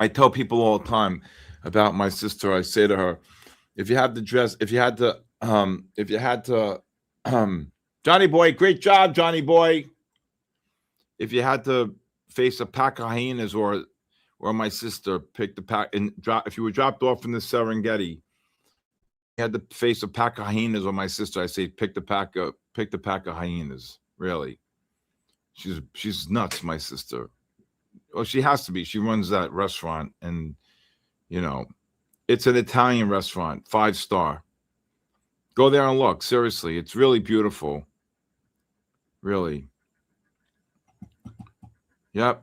I tell people all the time about my sister. I say to her, if you had to, Johnny boy, great job, Johnny boy. If you had to face a pack of hyenas or my sister, pick the pack and drop. If you were dropped off in the Serengeti, you had to face a pack of hyenas or my sister. I say, pick the pack of hyenas. Really, she's nuts, my sister. Well, she has to be. She runs that restaurant, and it's an Italian restaurant, 5-star. Go there and look. Seriously, it's really beautiful. Really. Yep.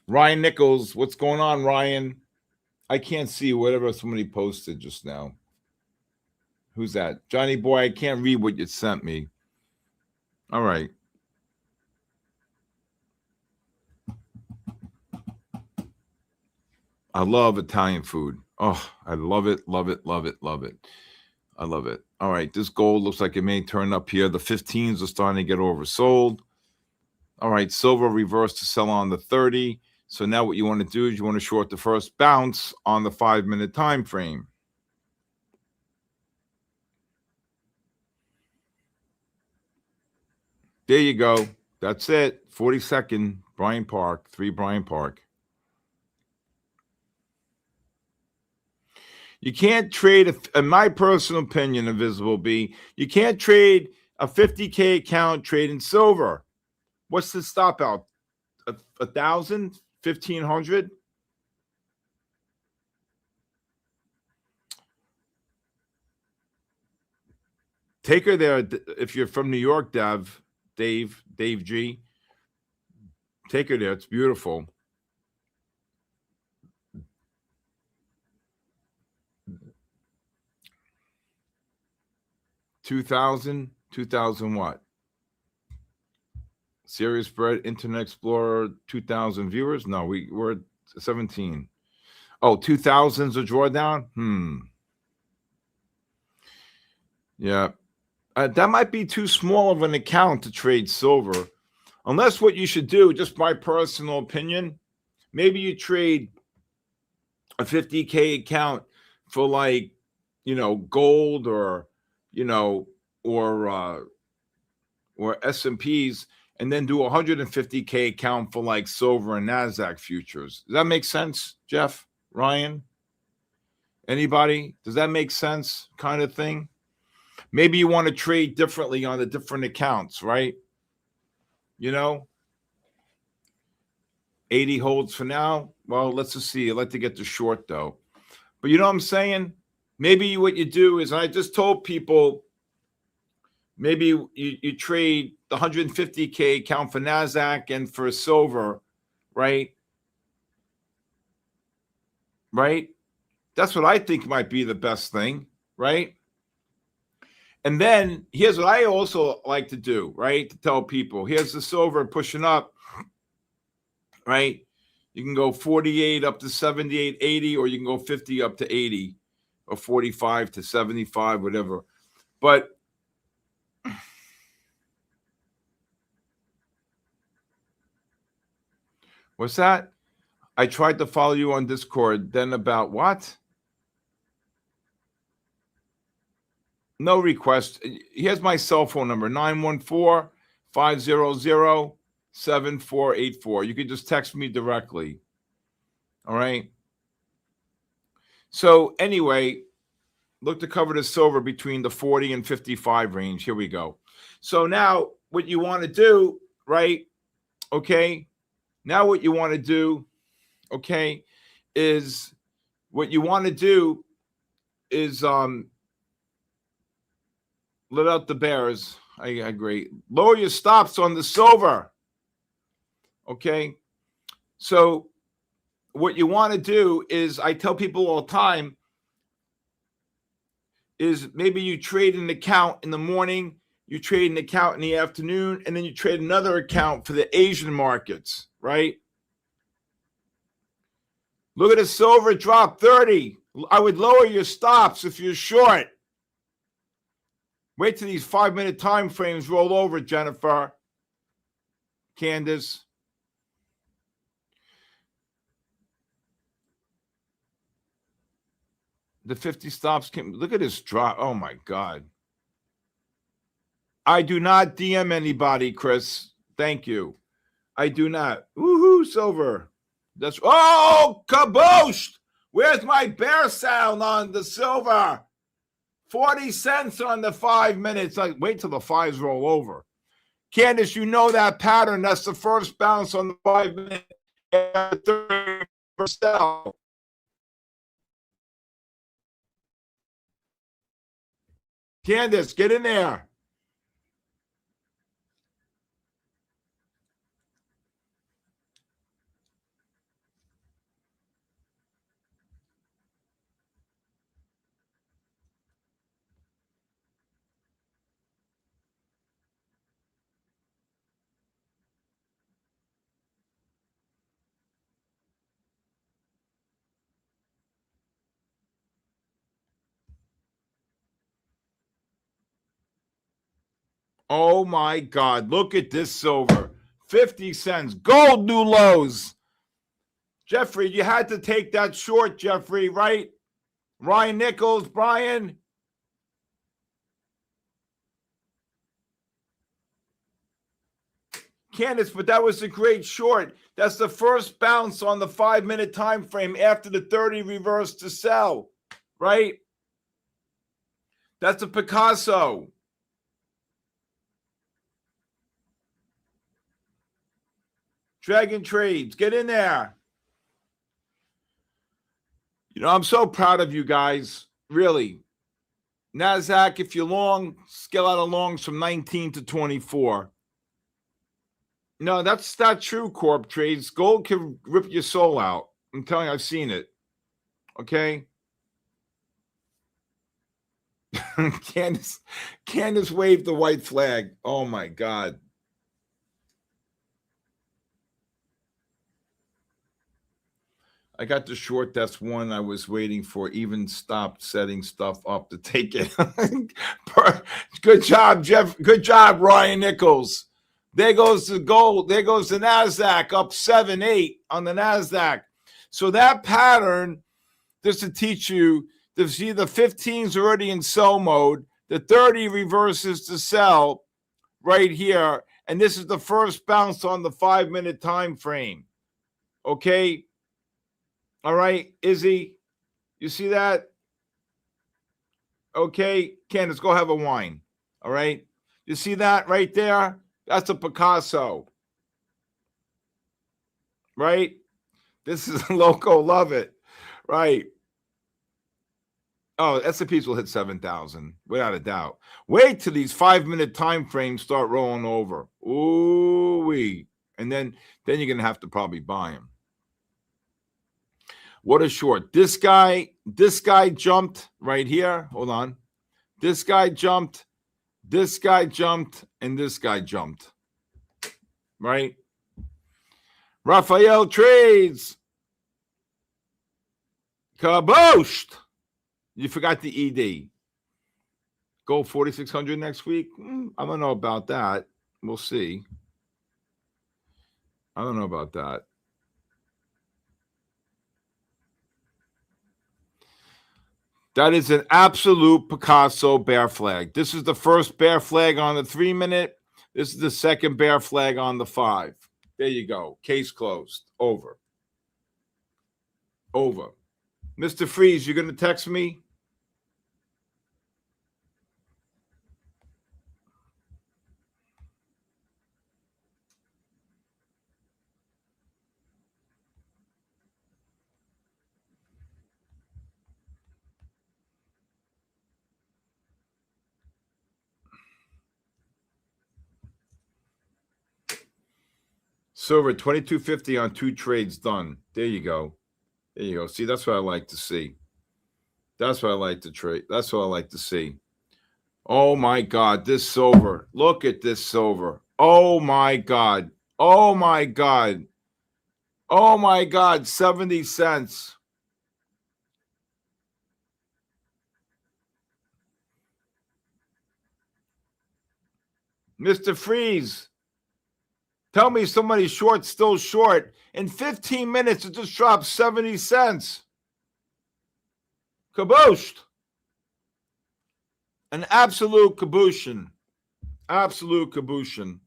Ryan Nichols, what's going on, Ryan? I can't see whatever somebody posted just now. Who's that? Johnny boy, I can't read what you sent me. All right. I love Italian food. Oh, I love it, love it, love it, love it. I love it. All right, this gold looks like it may turn up here. The 15s are starting to get oversold. All right, silver reversed to sell on the 30. So now what you want to do is you want to short the first bounce on the 5-minute time frame. There you go. That's it. 42nd, Bryant Park, 3 Bryant Park. You can't trade, in my personal opinion, Invisible B, you can't trade a 50K account trading silver. What's the stop out? 1,000? 1,500? Take her there. If you're from New York, Dave G. Take her there. It's beautiful. $2,000 what? Serious Bread, Internet Explorer, 2,000 viewers? No, we're at 17. Oh, 2,000's a drawdown? Yeah. That might be too small of an account to trade silver. Unless what you should do, just my personal opinion, maybe you trade a 50K account for gold or S&Ps, and then do a 150K account for silver and NASDAQ futures. Does that make sense, Jeff? Ryan? Anybody? Does that make sense kind of thing? Maybe you want to trade differently on the different accounts, right? 80 holds for now. Well, let's just see. I'd like to get the short, though. But you know what I'm saying? Maybe what you do is, I just told people, maybe you trade the 150K account for NASDAQ and for silver, right? Right? That's what I think might be the best thing, right? And then here's what I also like to do, right? To tell people, here's the silver pushing up, right? You can go 48 up to 78, 80, or you can go 50 up to 80, or 45 to 75, whatever. But what's that? I tried to follow you on Discord. Then about what? No request. Here's my cell phone number, 914-500-7484. You can just text me directly. All right. So anyway, look to cover the silver between the 40 and 55 range. Here we go. So now what you want to do, right? Okay. Now what you want to do, okay, is let out the bears. I agree. Lower your stops on the silver. Okay. So what you want to do is, I tell people all the time, is maybe you trade an account in the morning, you trade an account in the afternoon, and then you trade another account for the Asian markets, right? Look at the silver drop 30. I would lower your stops if you're short. Wait till these 5-minute time frames roll over, Jennifer. Candace. The 50 stops came. Look at this drop. Oh, my God. I do not DM anybody, Chris. Thank you. I do not. Woohoo, silver. That's kaboosh. Where's my bear sound on the silver? 40 cents on the 5 minutes. Like, wait till the fives roll over. Candace, you know that pattern. That's the first bounce on the 5 minute. 30%. Candace, get in there. Oh, my God. Look at this silver. 50 cents. Gold new lows. Jeffrey, you had to take that short, Jeffrey, right? Ryan Nichols, Brian. Candace, but that was a great short. That's the first bounce on the 5 minute time frame after the 30 reversed to sell, right? That's a Picasso. Dragon Trades, get in there. You know, I'm so proud of you guys, really. NASDAQ, if you're long, scale out of longs from 19 to 24. No, that's not true, Corp Trades. Gold can rip your soul out. I'm telling you, I've seen it. Okay? Candace waved the white flag. Oh, my God. I got the short. That's one I was waiting for. Even stopped setting stuff up to take it. Good job, Jeff. Good job, Ryan Nichols. There goes the gold. There goes the NASDAQ up 7-8 on the NASDAQ. So that pattern, just to teach you, to see the 15's already in sell mode. The 30 reverses to sell right here. And this is the first bounce on the 5 minute time frame. Okay. All right, Izzy, you see that? Okay, Candace, go have a wine. All right, you see that right there? That's a Picasso, right? This is Loco, love it, right? Oh, S&Ps will hit 7,000 without a doubt. Wait till these 5 minute time frames start rolling over. Ooh-wee. And then you're gonna have to probably buy them. What a short. This guy jumped right here. Hold on. This guy jumped, and this guy jumped. Right? Raphael Trades. Kabooshed. You forgot the ED. Gold 4,600 next week? I don't know about that. We'll see. I don't know about that. That is an absolute Picasso bear flag. This is the first bear flag on the 3 minute. This is the second bear flag on the 5. There you go. Case closed. Over. Mr. Freeze, you're going to text me? Silver, 2250 on 2 trades done. There you go. See, that's what I like to see. That's what I like to trade. That's what I like to see. Oh my God, this silver. Look at this silver. Oh my God. Oh my God. Oh my God, 70 cents. Mr. Freeze, tell me somebody's short, still short. In 15 minutes, it just dropped 70 cents. Kabooshed. An absolute kabooshin. Absolute kabooshin.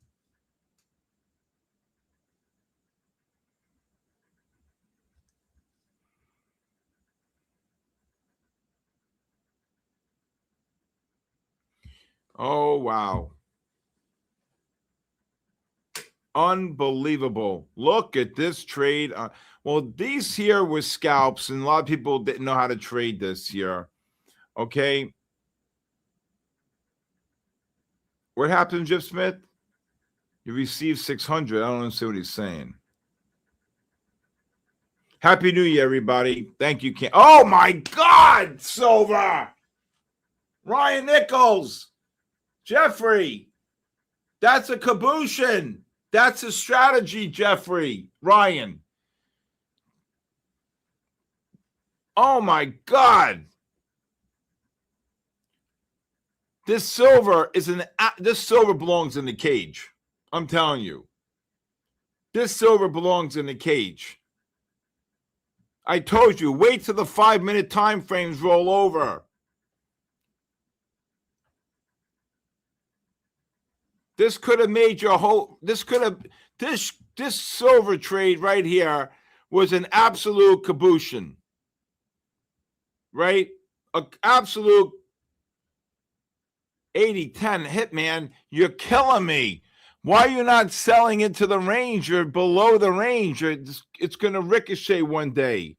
Oh, wow. Unbelievable. Look at this trade. Well, these here were scalps, and a lot of people didn't know how to trade this here. Okay. What happened, Jeff Smith? You received 600. I don't understand what he's saying. Happy New Year, everybody. Thank you, Ken. Oh, my God, silver. Ryan Nichols. Jeffrey. That's a kabooshin. That's a strategy, Jeffrey. Ryan. Oh, my God. This silver belongs in the cage. I'm telling you. This silver belongs in the cage. I told you, wait till the 5-minute time frames roll over. This could have made your whole, this silver trade right here was an absolute kabooshin. Right? An absolute 80-10 hit, man. You're killing me. Why are you not selling into the range? You're below the range. It's going to ricochet one day.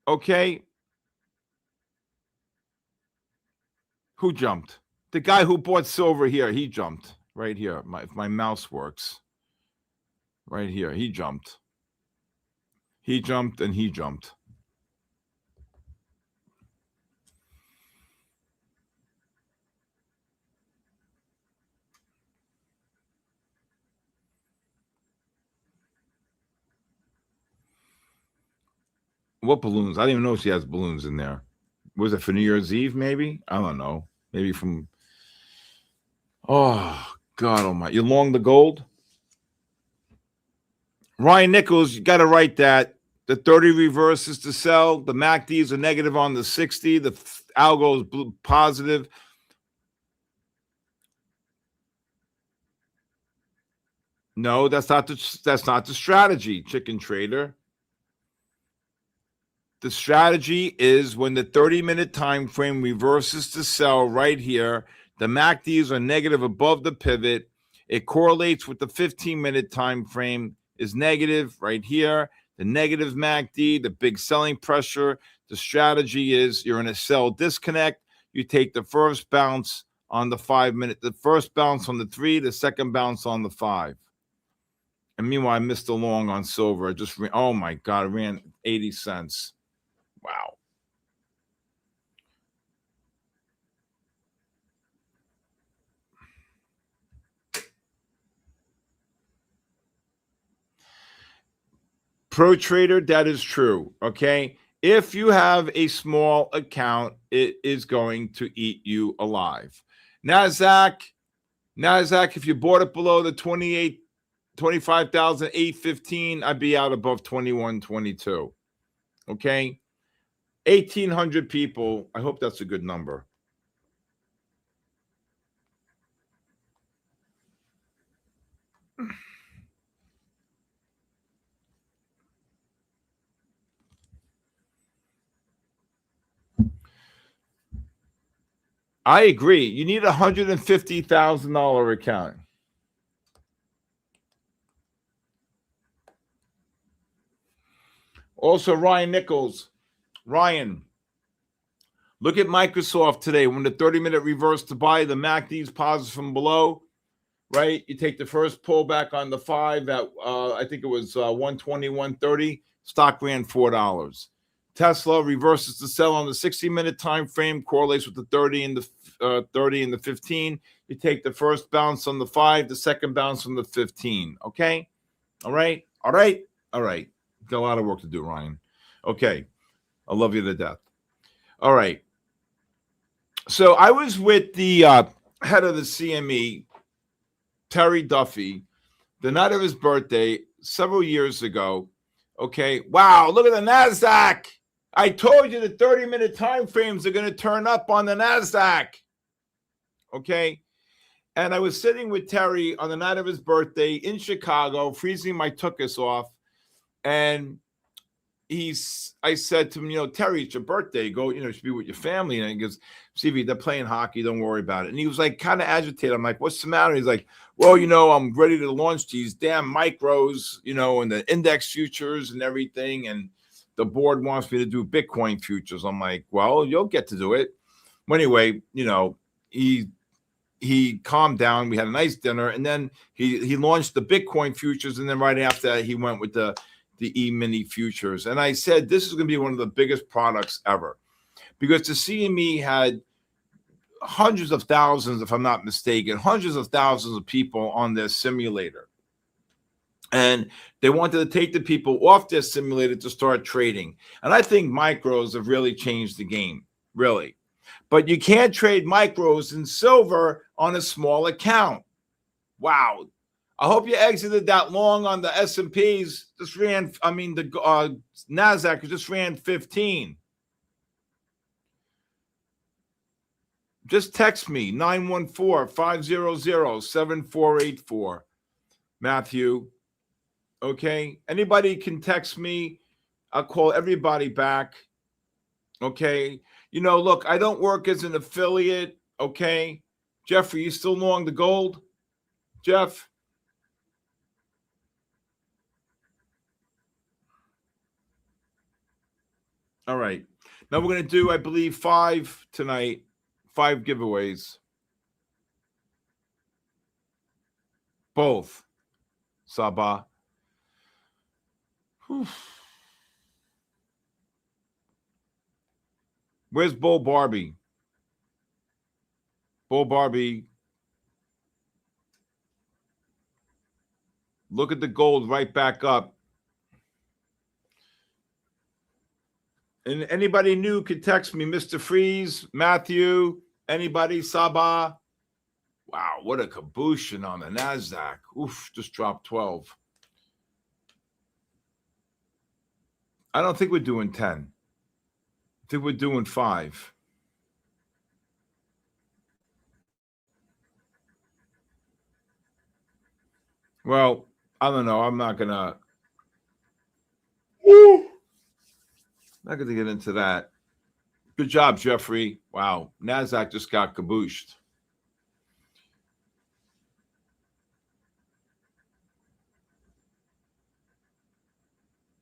Okay? Who jumped? The guy who bought silver here, he jumped. Right here. If my mouse works. Right here. He jumped. He jumped and he jumped. What balloons? I didn't even know she has balloons in there. Was it for New Year's Eve, maybe? I don't know. Maybe from... Oh, God almighty. You long the gold? Ryan Nichols, you got to write that. The 30 reverse is to sell. The MACDs are negative on the 60. The algo is positive. No, that's not the strategy, chicken trader. The strategy is when the 30-minute time frame reverses to sell right here, the MACDs are negative above the pivot. It correlates with the 15-minute time frame is negative right here. The negative MACD, the big selling pressure. The strategy is you're in a sell disconnect. You take the first bounce on the 5-minute, the first bounce on the 3, the second bounce on the 5. And meanwhile, I missed the long on silver. I just oh my God, I ran 80 cents. Wow. Pro trader, that is true. Okay. If you have a small account, it is going to eat you alive. NASDAQ, if you bought it below the 25,815, I'd be out above 2122. Okay. 1,800 people. I hope that's a good number. I agree. You need a $150,000 account. Also, Ryan Nichols. Ryan, look at Microsoft today. When the 30-minute reverse to buy, the MACD's positive from below, right? You take the first pullback on the 5 at, I think it was 120, 130. Stock ran $4. Tesla reverses the sell on the 60-minute time frame, correlates with the 30 and the 15. You take the first bounce on the 5, the second bounce on the 15. Okay? All right? All right? All right. Got a lot of work to do, Ryan. Okay. I love you to death. All right. So I was with the head of the CME, Terry Duffy, the night of his birthday several years ago. Okay. Wow. Look at the NASDAQ. I told you the 30-minute time frames are going to turn up on the NASDAQ. Okay. And I was sitting with Terry on the night of his birthday in Chicago, freezing my tuchus off. And I said to him, Terry, it's your birthday. Go, you should be with your family. And he goes, CV, they're playing hockey. Don't worry about it. And he was like kind of agitated. I'm like, what's the matter? He's like, well, I'm ready to launch these damn micros, and the index futures and everything. And the board wants me to do Bitcoin futures. I'm like, well, you'll get to do it. Well, anyway, he calmed down. We had a nice dinner. And then he launched the Bitcoin futures. And then right after that, he went with the E-mini futures. And I said, this is going to be one of the biggest products ever, because the CME had hundreds of thousands, if I'm not mistaken, hundreds of thousands of people on their simulator. And they wanted to take the people off their simulator to start trading. And I think micros have really changed the game, really. But you can't trade micros in silver on a small account. Wow. I hope you exited that long on the S&Ps. The NASDAQ just ran 15. Just text me, 914-500-7484. Matthew. Okay? Anybody can text me. I'll call everybody back. Okay? Look, I don't work as an affiliate. Okay? Jeffrey, you still long the gold? Jeff? All right. Now we're going to do, I believe, 5 tonight. 5 giveaways. Both. Sabah. Whew. Where's Bull Barbie? Bull Barbie. Look at the gold right back up. And anybody new could text me, Mr. Freeze, Matthew, anybody, Sabah. Wow, what a cabooshin on the NASDAQ. Oof, just dropped 12. I don't think we're doing 10. I think we're doing 5. Well, I don't know. I'm not going to. Not going to get into that. Good job, Jeffrey. Wow. NASDAQ just got cabooshed.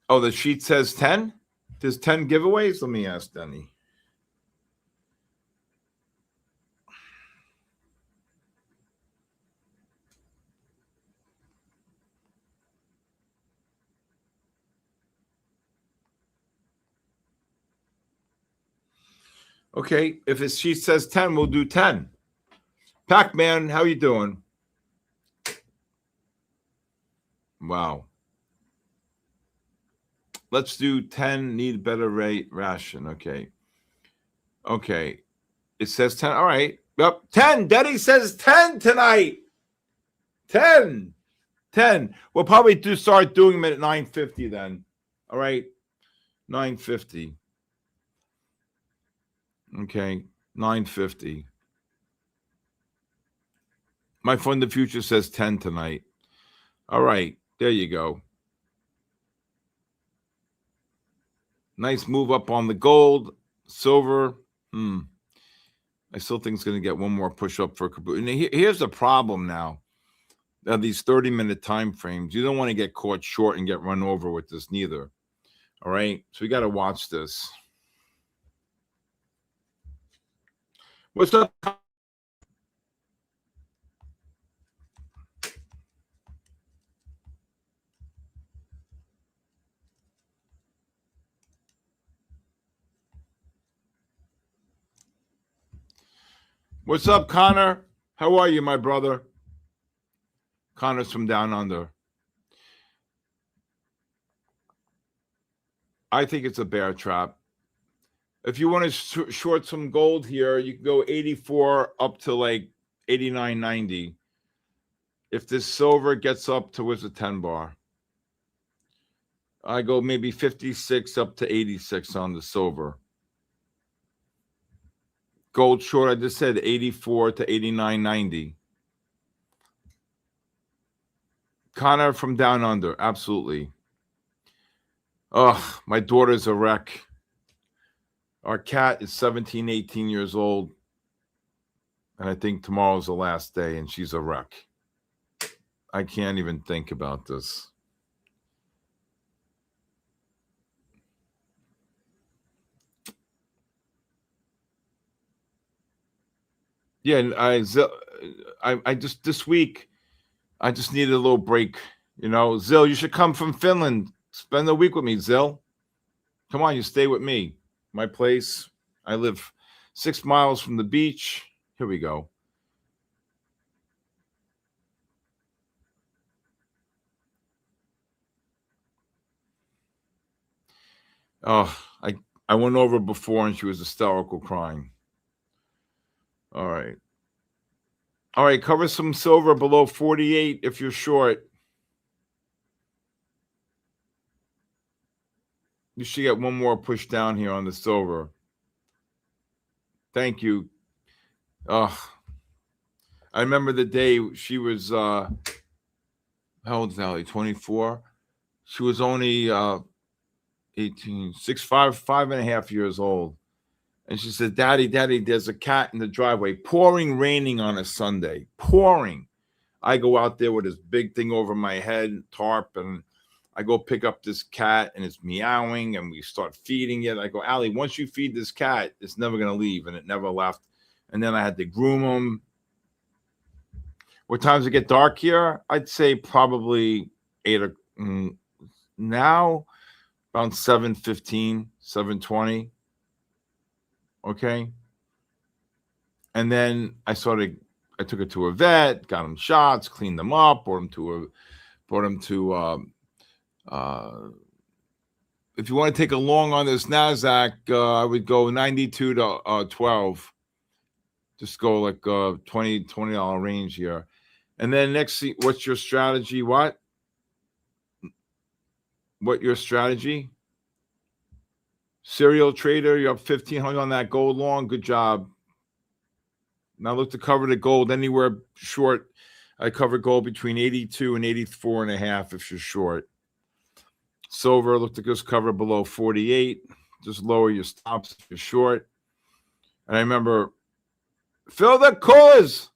Oh, the sheet says 10? There's 10 giveaways? Let me ask Denny. Okay, if his sheet says 10, we'll do 10. Pac-Man, how you doing? Wow. Let's do 10, need better rate ration. Okay. Okay. It says 10. All right. Yep. 10. Denny says 10 tonight. 10. 10. We'll probably start doing them at 9:50 then. All right. 9:50. Okay. 9:50. MyFundedFutures says 10 tonight. All right. There you go. Nice move up on the gold, silver. I still think it's going to get one more push up for caboose. And here's the problem now. These 30-minute time frames, you don't want to get caught short and get run over with this neither. All right? So we got to watch this. What's up? What's up, Connor? How are you, my brother? Connor's from down under. I think it's a bear trap. If you want to short some gold here, you can go 84 up to like 89.90. If this silver gets up towards the 10 bar, I go maybe 56 up to 86 on the silver. Gold short, I just said 84 to 89.90. Connor from down under, absolutely. Oh, my daughter's a wreck. Our cat is 17, 18 years old. And I think tomorrow's the last day, and she's a wreck. I can't even think about this. Yeah, and I just this week, I just needed a little break. You know, Zill, you should come from Finland. Spend the week with me, Zill. Come on, you stay with me. My place. I live 6 miles from the beach. Here we go. Oh, I went over before and she was hysterical crying. All right. All right, cover some silver below 48 if you're short. You should get one more push down here on the silver. Thank you. I remember the day she was how old is Allie? 24. She was only 18, 6, 5.5 years old. And she said, Daddy, there's a cat in the driveway. Pouring raining on a Sunday. Pouring. I go out there with this big thing over my head, tarp, and I go pick up this cat, and it's meowing, and we start feeding it. I go, Allie, once you feed this cat, it's never going to leave, and it never left. And then I had to groom him. What times it get dark here? I'd say probably 8 now, around 7:15, 7:20. Okay. And then I took it to a vet, got him shots, cleaned them up, brought him to if you want to take a long on this NASDAQ, I would go 92 to 12. Just go like $20 range here. And then next, what's your strategy? What your strategy? Serial trader, you're up 1,500 on that gold long. Good job. Now look to cover the gold anywhere short. I cover gold between 82 and 84.5 if you're short. Silver, look to just cover below 48. Just lower your stops if you're short. And I remember, fill the coolers.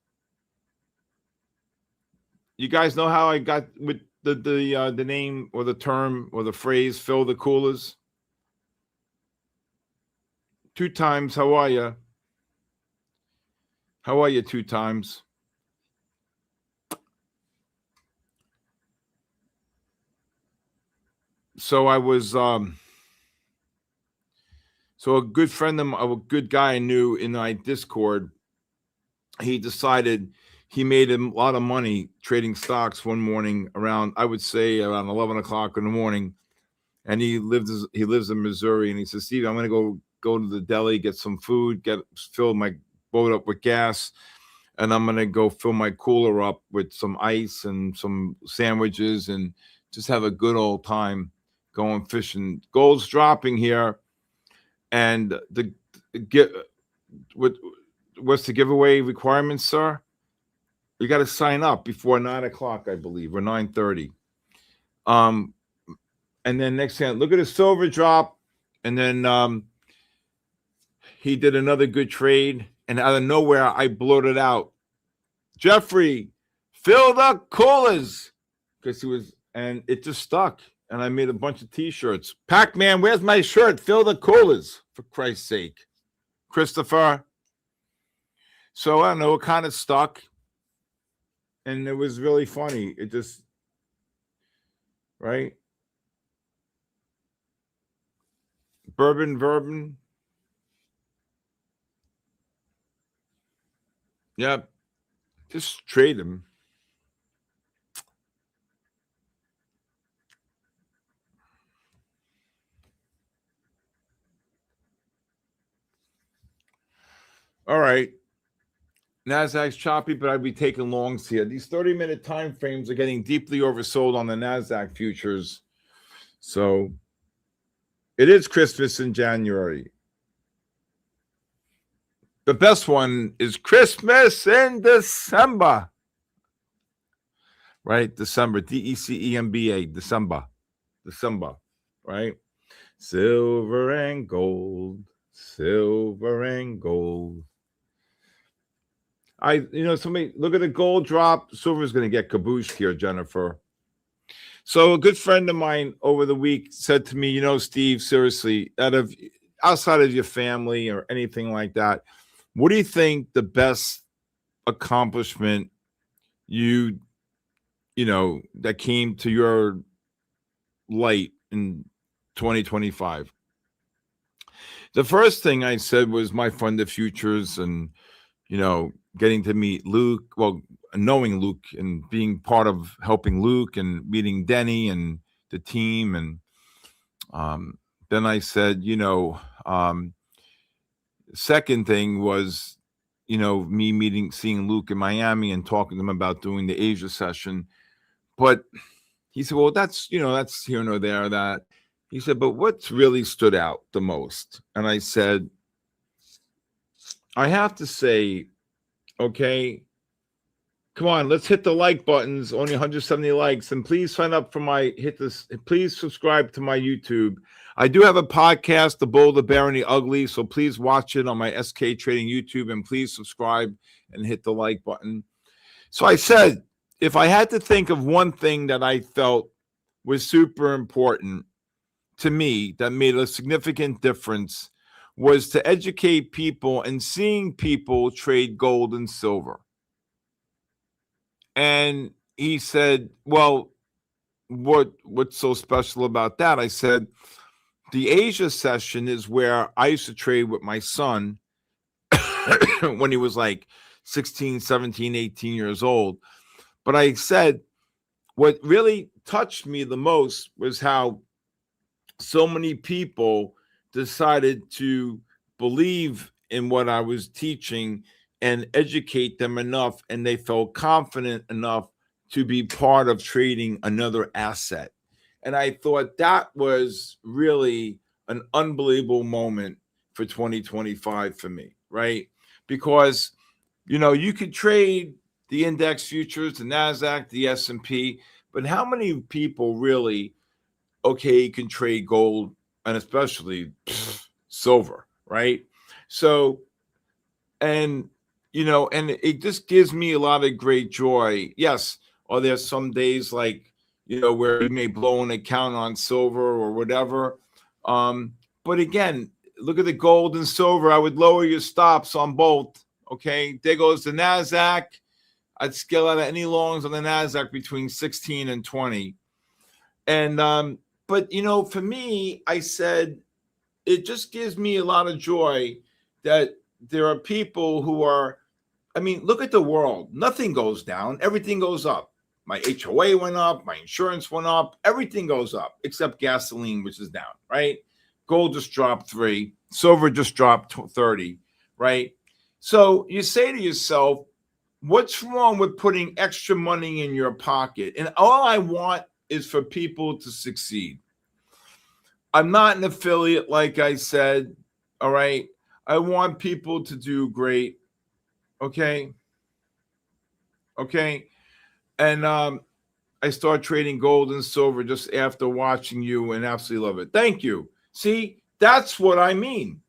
You guys know how I got with the name or the term or the phrase, fill the coolers? 2 times, how are you? How are you 2 times? So I was so a good friend of a good guy I knew in my Discord, he decided he made a lot of money trading stocks one morning around, I would say around 11 o'clock in the morning. And he lives in Missouri, and he says, Steve, I'm going to go to the deli, get some food, fill my boat up with gas, and I'm going to go fill my cooler up with some ice and some sandwiches and just have a good old time going fishing. Gold's dropping here, and what's the giveaway requirement, sir? You got to sign up before 9 o'clock, I believe, or 9:30. And then next thing, look at the silver drop, and then he did another good trade, and out of nowhere, I blurted out, Jeffrey, fill the coolers, because and it just stuck, and I made a bunch of T-shirts. Pac-Man, where's my shirt? Fill the coolers, for Christ's sake. Christopher. So I don't know, it kind of stuck, and it was really funny. It just, right? Bourbon. Yep. Just trade them. All right. NASDAQ's choppy, but I'd be taking longs here. These 30-minute time frames are getting deeply oversold on the NASDAQ futures. So it is Christmas in January. The best one is Christmas in December. Right? December. DECEMBA. December. Right? Silver and gold. Silver and gold. Somebody look at the gold drop. Silver's going to get caboosed here, Jennifer. So a good friend of mine over the week said to me, Steve, seriously, outside of your family or anything like that, what do you think the best accomplishment that came to your light in 2025? The first thing I said was MyFundedFutures and, getting to meet Luke, knowing Luke and being part of helping Luke and meeting Denny and the team. And then I said, second thing was, me seeing Luke in Miami and talking to him about doing the Asia session. But he said, well, that's here nor there. That he said, but what's really stood out the most? And I said, I have to say, okay, come on, let's hit the like buttons. Only 170 likes, and please sign up for please subscribe to my YouTube. I do have a podcast, The Bold, the Bear, and the Ugly, so please watch it on my SK Trading YouTube, and please subscribe and hit the like button. So I said, if I had to think of one thing that I felt was super important to me that made a significant difference, was to educate people and seeing people trade gold and silver. And he said, well, what's so special about that? I said, the Asia session is where I used to trade with my son when he was like 16, 17, 18 years old. But I said, what really touched me the most was how so many people decided to believe in what I was teaching and educate them enough, and they felt confident enough to be part of trading another asset. And I thought that was really an unbelievable moment for 2025 for me, right? Because, you could trade the index futures, the NASDAQ, the S&P, but how many people really, can trade gold and especially silver, right? So, and it just gives me a lot of great joy. Yes, are there some days like, where you may blow an account on silver or whatever. But again, look at the gold and silver. I would lower your stops on both. Okay, there goes the NASDAQ. I'd scale out any longs on the NASDAQ between 16 and 20. And, but, for me, I said, it just gives me a lot of joy that there are people who are, look at the world. Nothing goes down. Everything goes up. My HOA went up. My insurance went up. Everything goes up except gasoline, which is down, right? Gold just dropped 3. Silver just dropped 30, right? So you say to yourself, what's wrong with putting extra money in your pocket? And all I want is for people to succeed. I'm not an affiliate, like I said, all right? I want people to do great, okay? And I start trading gold and silver just after watching you and absolutely love it. Thank you. See, that's what I mean.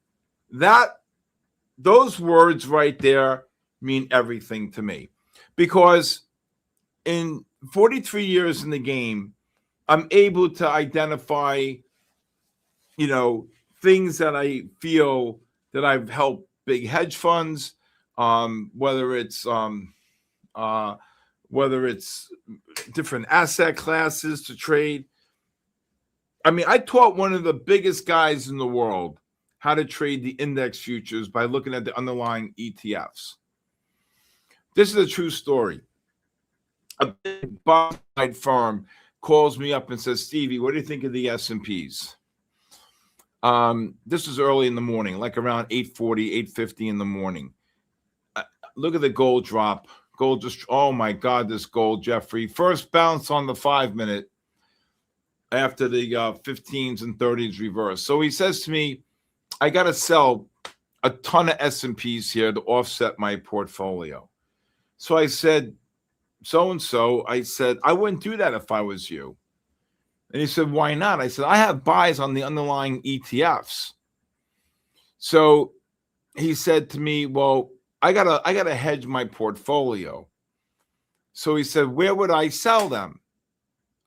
Those words right there mean everything to me, because in 43 years in the game, I'm able to identify, things that I feel that I've helped big hedge funds, whether it's different asset classes to trade. I taught one of the biggest guys in the world how to trade the index futures by looking at the underlying ETFs. This is a true story. A big buy side firm calls me up and says, Stevie, what do you think of the S&Ps? This was early in the morning, like around 8:40, 8:50 in the morning. Look at the gold drop. Gold just, oh my God, this gold, Jeffrey. First bounce on the 5-minute after the 15s and 30s reverse. So he says to me, I got to sell a ton of S&Ps here to offset my portfolio. So I said, so-and-so, I said, I wouldn't do that if I was you. And he said, why not? I said, I have buys on the underlying ETFs. So he said to me, well, I gotta hedge my portfolio. So he said, where would I sell them?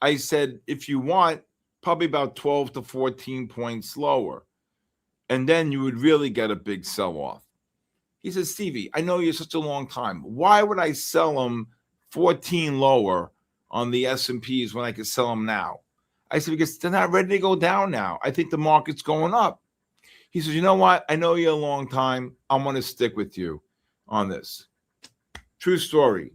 I said, if you want, probably about 12 to 14 points lower. And then you would really get a big sell-off. He said, Stevie, I know you such a long time. Why would I sell them 14 lower on the S&Ps when I could sell them now? I said, because they're not ready to go down now. I think the market's going up. He says, you know what? I know you a long time. I'm going to stick with you on this. True story.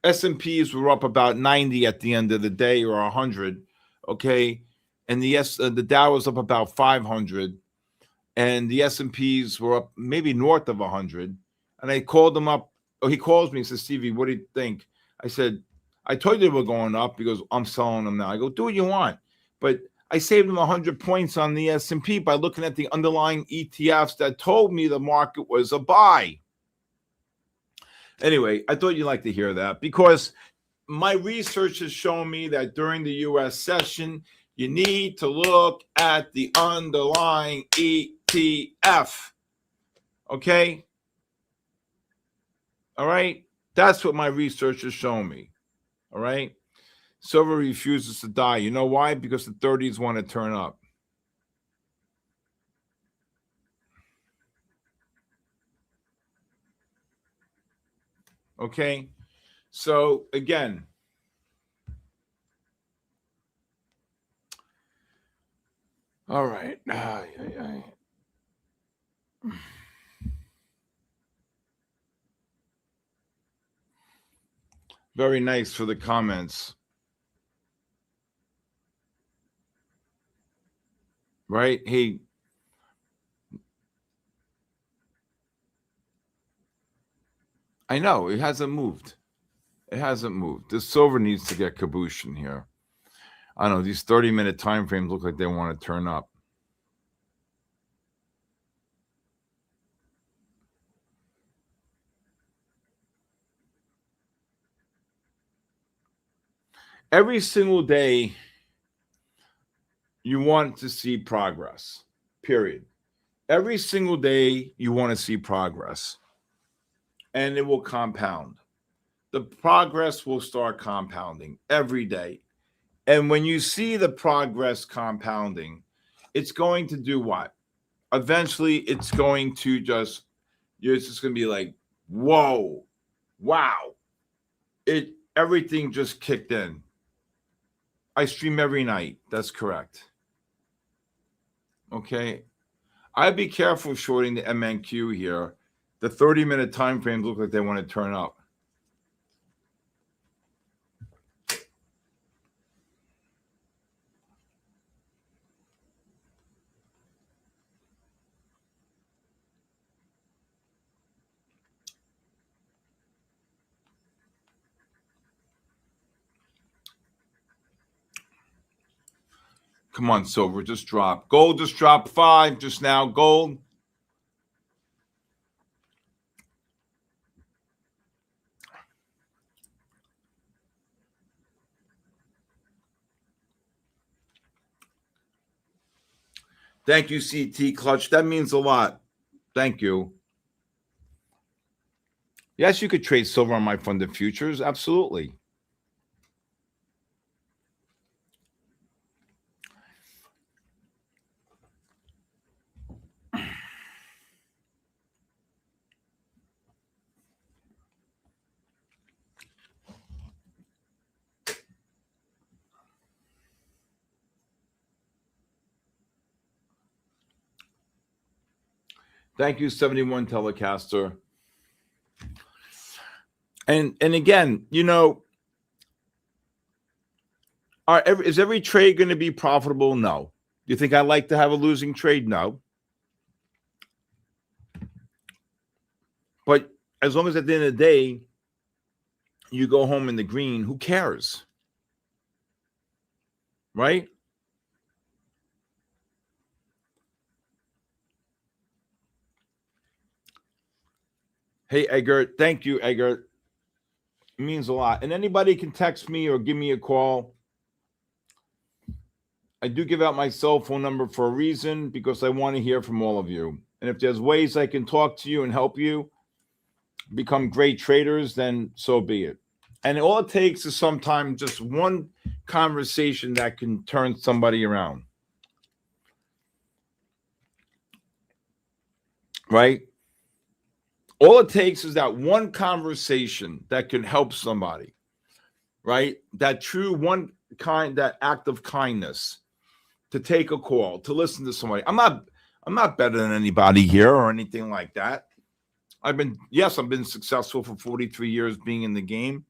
S&Ps were up about 90 at the end of the day, or 100, okay? And the Dow was up about 500, and the S&Ps were up maybe north of 100. And I called him up. Oh, he calls me and says, Stevie, what do you think? I said, I told you they were going up because I'm selling them now. I go, do what you want. But I saved him 100 points on the S&P by looking at the underlying ETFs that told me the market was a buy. Anyway, I thought you'd like to hear that because my research has shown me that during the U.S. session, you need to look at the underlying ETF. Okay? All right? That's what my research has shown me. All right? Silver refuses to die. You know why? Because the 30s want to turn up. Okay? So, again, all right. Very nice for the comments. Right? Hey, I know it hasn't moved. It hasn't moved. This silver needs to get caboose in here. I don't know. These 30-minute time frames look like they want to turn up. Every single day, you want to see progress, period. Every single day, you want to see progress, and it will compound. The progress will start compounding every day. And when you see the progress compounding, it's going to do what? Eventually, it's going to you're just going to be like, whoa, wow. Everything just kicked in. I stream every night. That's correct. Okay. I'd be careful shorting the MNQ here. The 30-minute time frames look like they want to turn up. Come on, silver, just drop. Gold just dropped 5 just now. Gold. Thank you, CT Clutch. That means a lot. Thank you. Yes, you could trade silver on MyFundedFutures. Absolutely. Thank you, 71 Telecaster. And again, you know, is every trade going to be profitable? No. Do you think I like to have a losing trade? No. But as long as at the end of the day, you go home in the green, who cares? Right? Hey, Edgar. Thank you, Edgar. It means a lot. And anybody can text me or give me a call. I do give out my cell phone number for a reason, because I want to hear from all of you. And if there's ways I can talk to you and help you become great traders, then so be it. And all it takes is sometimes just one conversation that can turn somebody around. Right? All it takes is that one conversation that can help somebody. Right? That true one kind, that act of kindness, to take a call, to listen to somebody. I'm not better than anybody here or anything like that. I've been successful for 43 years being in the game,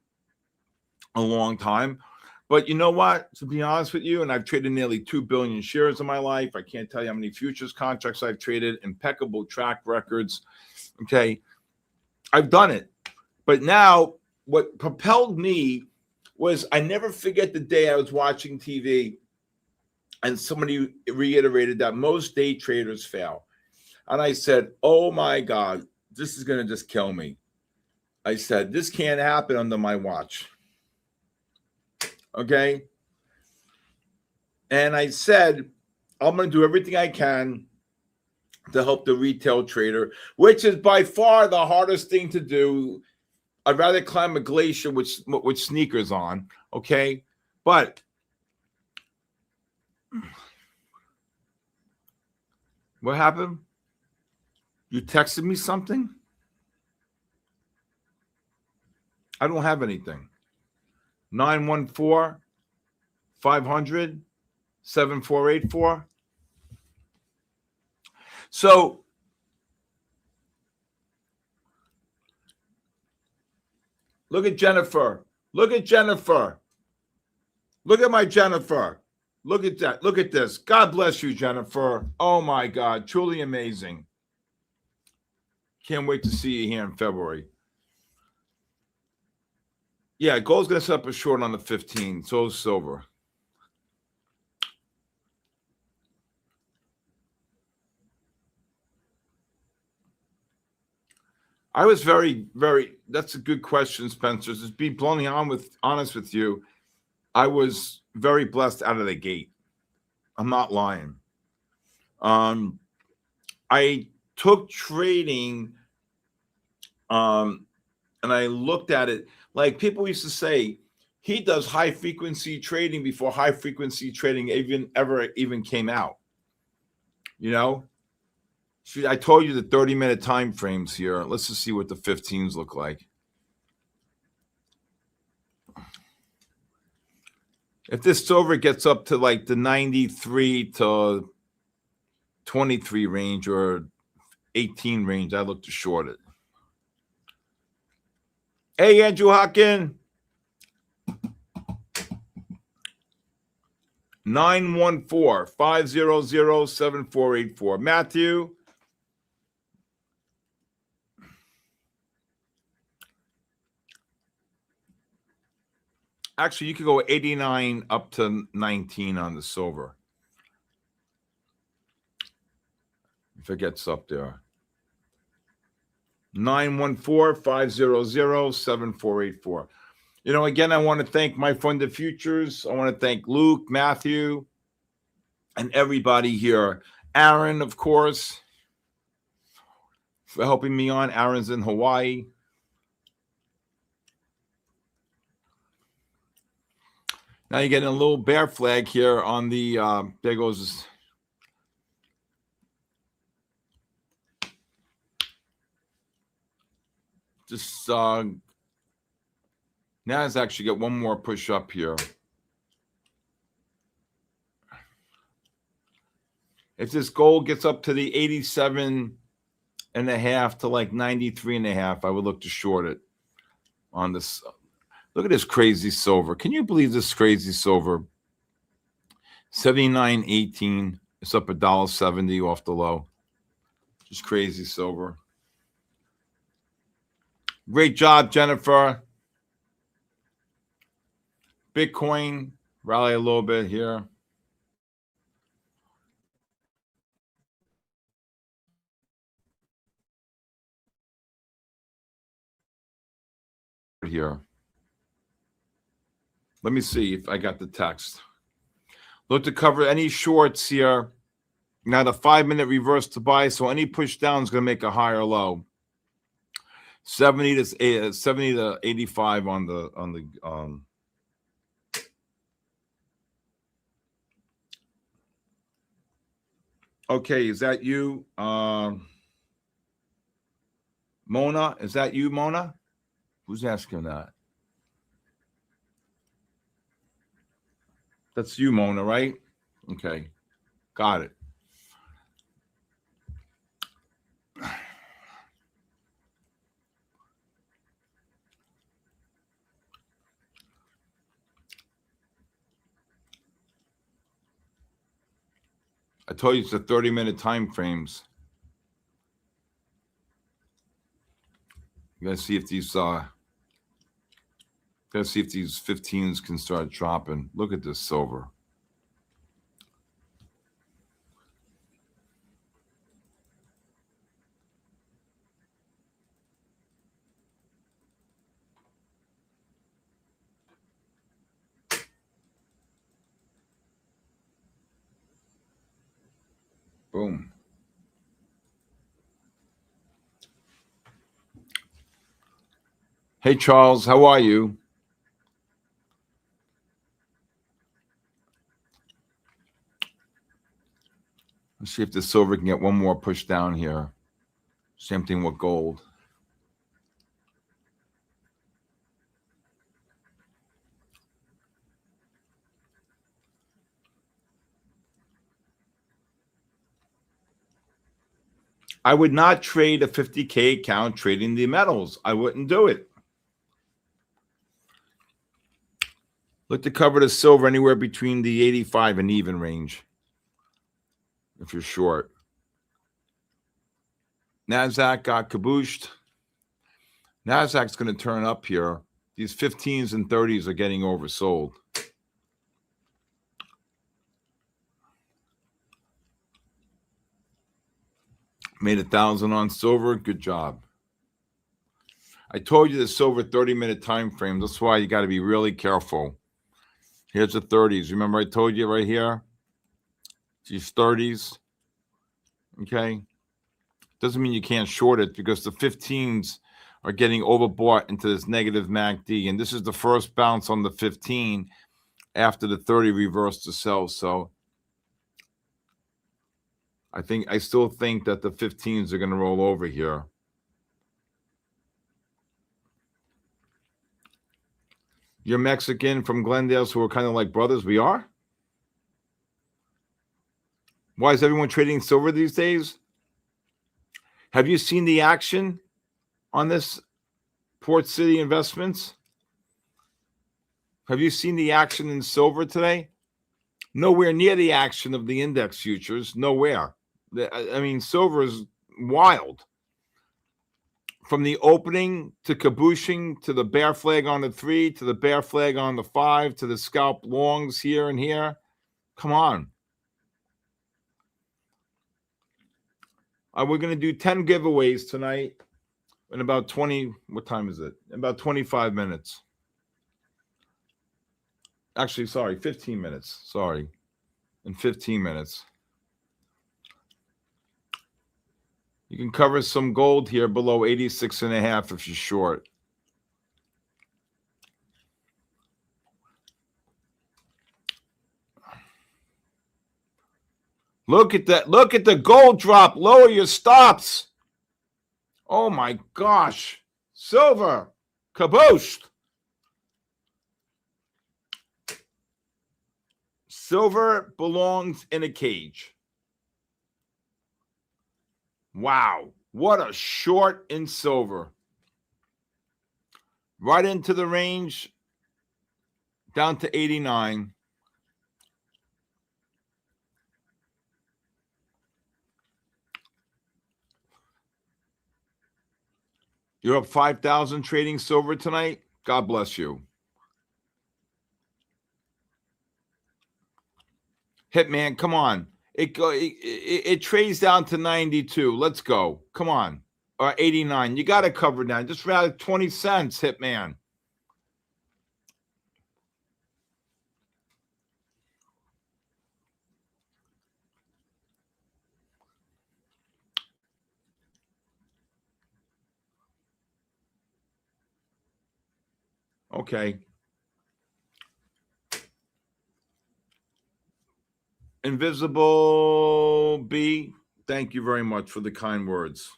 a long time. But you know what? To be honest with you, and I've traded nearly 2 billion shares in my life. I can't tell you how many futures contracts I've traded, impeccable track records. Okay. I've done it. But now what propelled me was, I never forget the day I was watching TV and somebody reiterated that most day traders fail. And I said, oh my God, this is going to just kill me. I said, this can't happen under my watch. Okay. And I said, I'm going to do everything I can to help the retail trader, which is by far the hardest thing to do. I'd rather climb a glacier with sneakers on. Okay. But what happened? You texted me something? I don't have anything. 914-500-7484. So look at Jennifer. Look at Jennifer. Look at my Jennifer. Look at that. Look at this. God bless you, Jennifer. Oh my God. Truly amazing. Can't wait to see you here in February. Yeah, gold's going to set up a short on the 15th. So is silver. I was that's a good question, Spencer. Just be bluntly honest with you. I was very blessed out of the gate. I'm not lying. I took trading, and I looked at it like people used to say, he does high frequency trading before high frequency trading even came out. You know, I told you the 30-minute time frames here. Let's just see what the 15s look like. If this silver gets up to like the 93 to 23 range or 18 range, I look to short it. Hey, Andrew Hockin. 914-500-7484. Matthew. Actually, you could go 89 up to 19 on the silver. If it gets up there. 914-500-7484. You know, again, I want to thank MyFundedFutures. I want to thank Luke, Matthew, and everybody here. Aaron, of course, for helping me on. Aaron's in Hawaii. Now you're getting a little bear flag here on the, there goes. Just, now it's actually got one more push up here. If this gold gets up to the 87.5 to like 93.5, I would look to short it. on this. Look at this crazy silver. Can you believe this crazy silver? 79.18. It's up $1.70 off the low. Just crazy silver. Great job, Jennifer. Bitcoin rally a little bit here. Here. Let me see if I got the text. Look to cover any shorts here. Now the 5-minute reverse to buy, so any push down is going to make a higher low. 70 to 85 on the Okay, is that you? Mona, is that you, Mona? Who's asking that? That's you, Mona, right? Okay. Got it. I told you it's the 30-minute time frames. You gotta see if these 15s can start dropping. Look at this silver. Boom. Hey, Charles, how are you? Let's see if the silver can get one more push down here. Same thing with gold. I would not trade a 50K account trading the metals. I wouldn't do it. Look to cover the silver anywhere between the 85 and even range if you're short. NASDAQ got kabooshed. NASDAQ's going to turn up here. These 15s and 30s are getting oversold. Made 1,000 on silver. Good job. I told you the silver 30-minute time frame. That's why you got to be really careful. Here's the 30s. Remember I told you right here? These 30s. Okay? Doesn't mean you can't short it because the 15s are getting overbought into this negative MACD. And this is the first bounce on the 15 after the 30 reversed to sell. So I still think that the 15s are going to roll over here. You're Mexican from Glendale, so we're kind of like brothers. We are? Why is everyone trading silver these days? Have you seen the action on this Port City Investments? Have you seen the action in silver today? Nowhere near the action of the index futures. Nowhere. I mean, silver is wild. From the opening to kabooshing to the bear flag on the 3 to the bear flag on the 5 to the scalp longs here and here. Come on. We're going to do 10 giveaways tonight in about 20. What time is it? In about 25 minutes. Actually, sorry, 15 minutes. Sorry. In 15 minutes. You can cover some gold here below 86.5 if you're short. Look at that. Look at the gold drop. Lower your stops. Oh my gosh. Silver. Kabooshed. Silver belongs in a cage. Wow. What a short in silver. right into the range, down to 89. You're up 5,000 trading silver tonight. God bless you. Hitman, come on. It trades down to 92. Let's go. Come on. Or 89. You got to cover down. Just rather 20 cents, Hitman. Okay. Invisible B, thank you very much for the kind words.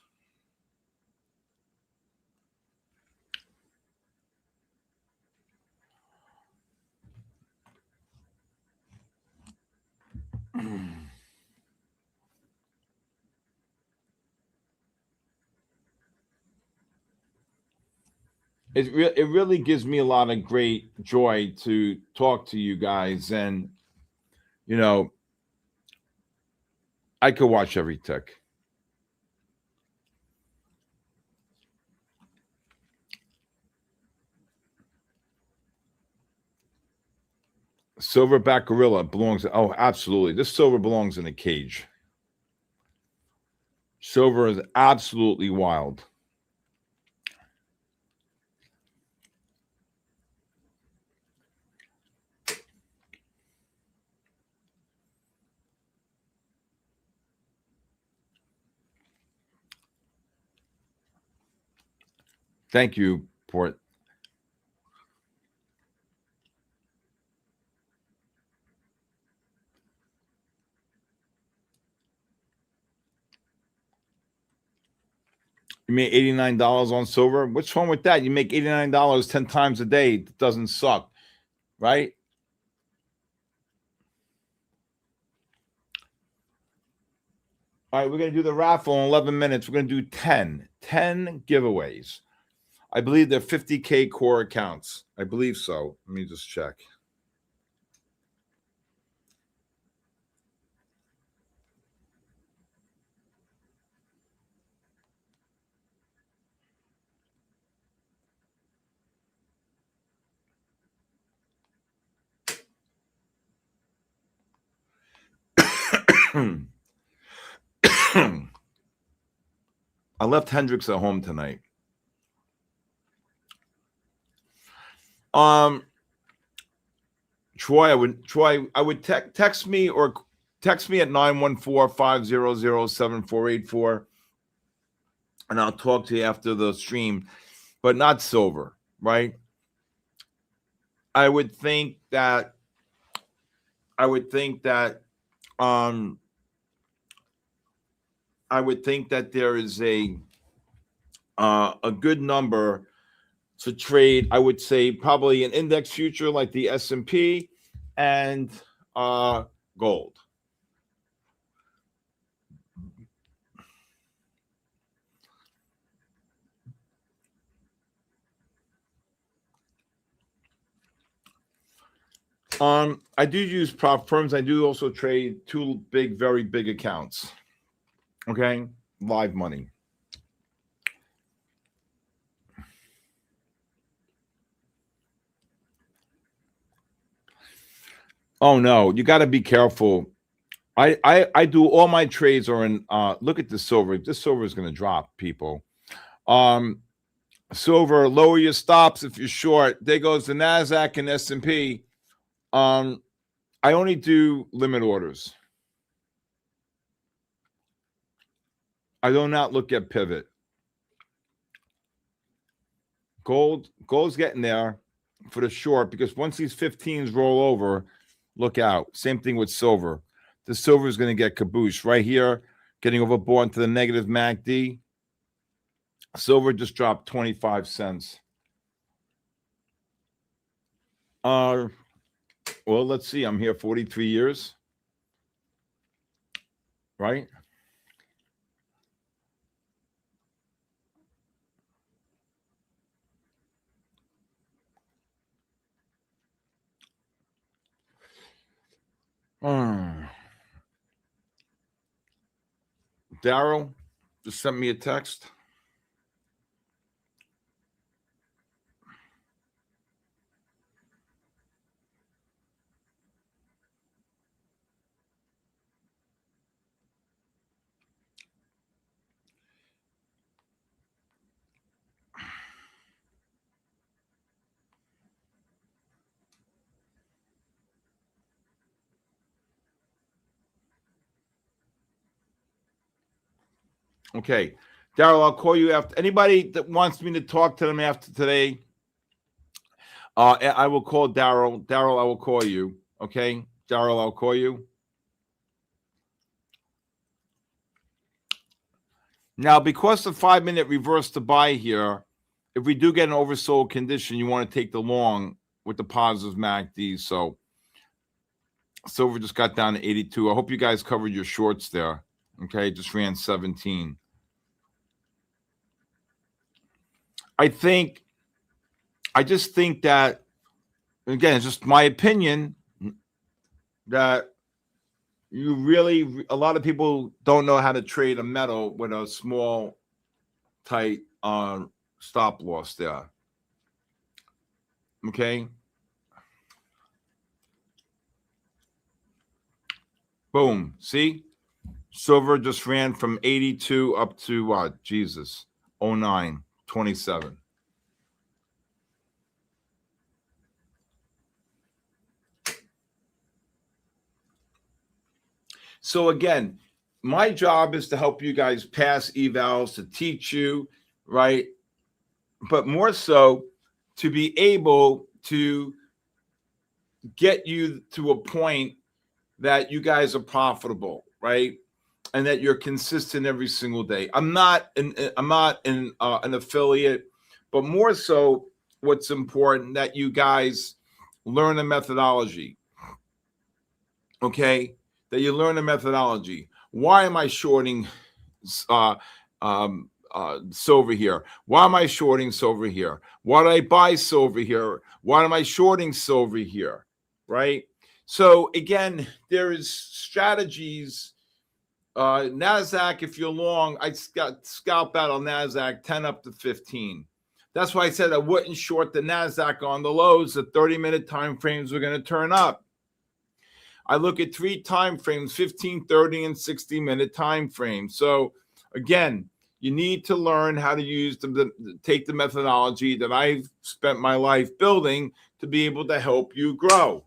It really gives me a lot of great joy to talk to you guys, and you know, I could watch every tick. Silverback gorilla belongs. Oh, absolutely. This silver belongs in a cage. Silver is absolutely wild. Thank you, Port. You made $89 on silver. What's wrong with that? You make $89 10 times a day. It doesn't suck, right? All right, we're going to do the raffle in 11 minutes. We're going to do 10 giveaways. I believe they're 50K core accounts. I believe so. Let me just check. I left Hendrix at home tonight. Troy, I would text me at 914-500-7484, and I'll talk to you after the stream, but not silver, right? I would think that I would think that there is a good number to trade. I would say probably an index future like the S&P and gold. I do use prop firms. I do also trade two very big accounts. Okay, live money. Oh no, you got to be careful. I do all my trades are in. Look at the silver. This silver is going to drop, people. Silver, lower your stops if you're short. There goes the Nasdaq and S&P. I only do limit orders. I do not look at pivot. Gold's getting there for the short, because once these 15s roll over, look out. Same thing with silver. The silver is going to get caboose right here, getting overbought into the negative MACD. Silver just dropped 25 cents. Well, let's see. I'm here 43 years, right? Daryl just sent me a text. Okay. Daryl, I'll call you after. Anybody that wants me to talk to them after today, I will call Daryl. Daryl, I will call you. Okay? Daryl, I'll call you. Now, because the 5-minute reverse to buy here, if we do get an oversold condition, you want to take the long with the positive MACD. So silver just got down to 82. I hope you guys covered your shorts there. Okay, just ran 17. I just think that, again, it's just my opinion, that a lot of people don't know how to trade a metal with a small, tight stop loss there. Okay. Boom. See? Silver just ran from 82 up to what? 09, 27. So again, my job is to help you guys pass evals, to teach you, right? But more so to be able to get you to a point that you guys are profitable, right? And that you're consistent every single day. I'm not an affiliate, but more so, what's important that you guys learn a methodology. Okay, that you learn a methodology. Why am I shorting silver here? Why am I shorting silver here? Why do I buy silver here? Why am I shorting silver here? Right. So again, there is strategies. NASDAQ, if you're long, I scalp out on NASDAQ 10 up to 15. That's why I said I wouldn't short the NASDAQ on the lows. The 30-minute time frames were going to turn up. I look at 3 time frames, 15, 30, and 60-minute time frames. So again, you need to learn how to take the methodology that I've spent my life building to be able to help you grow.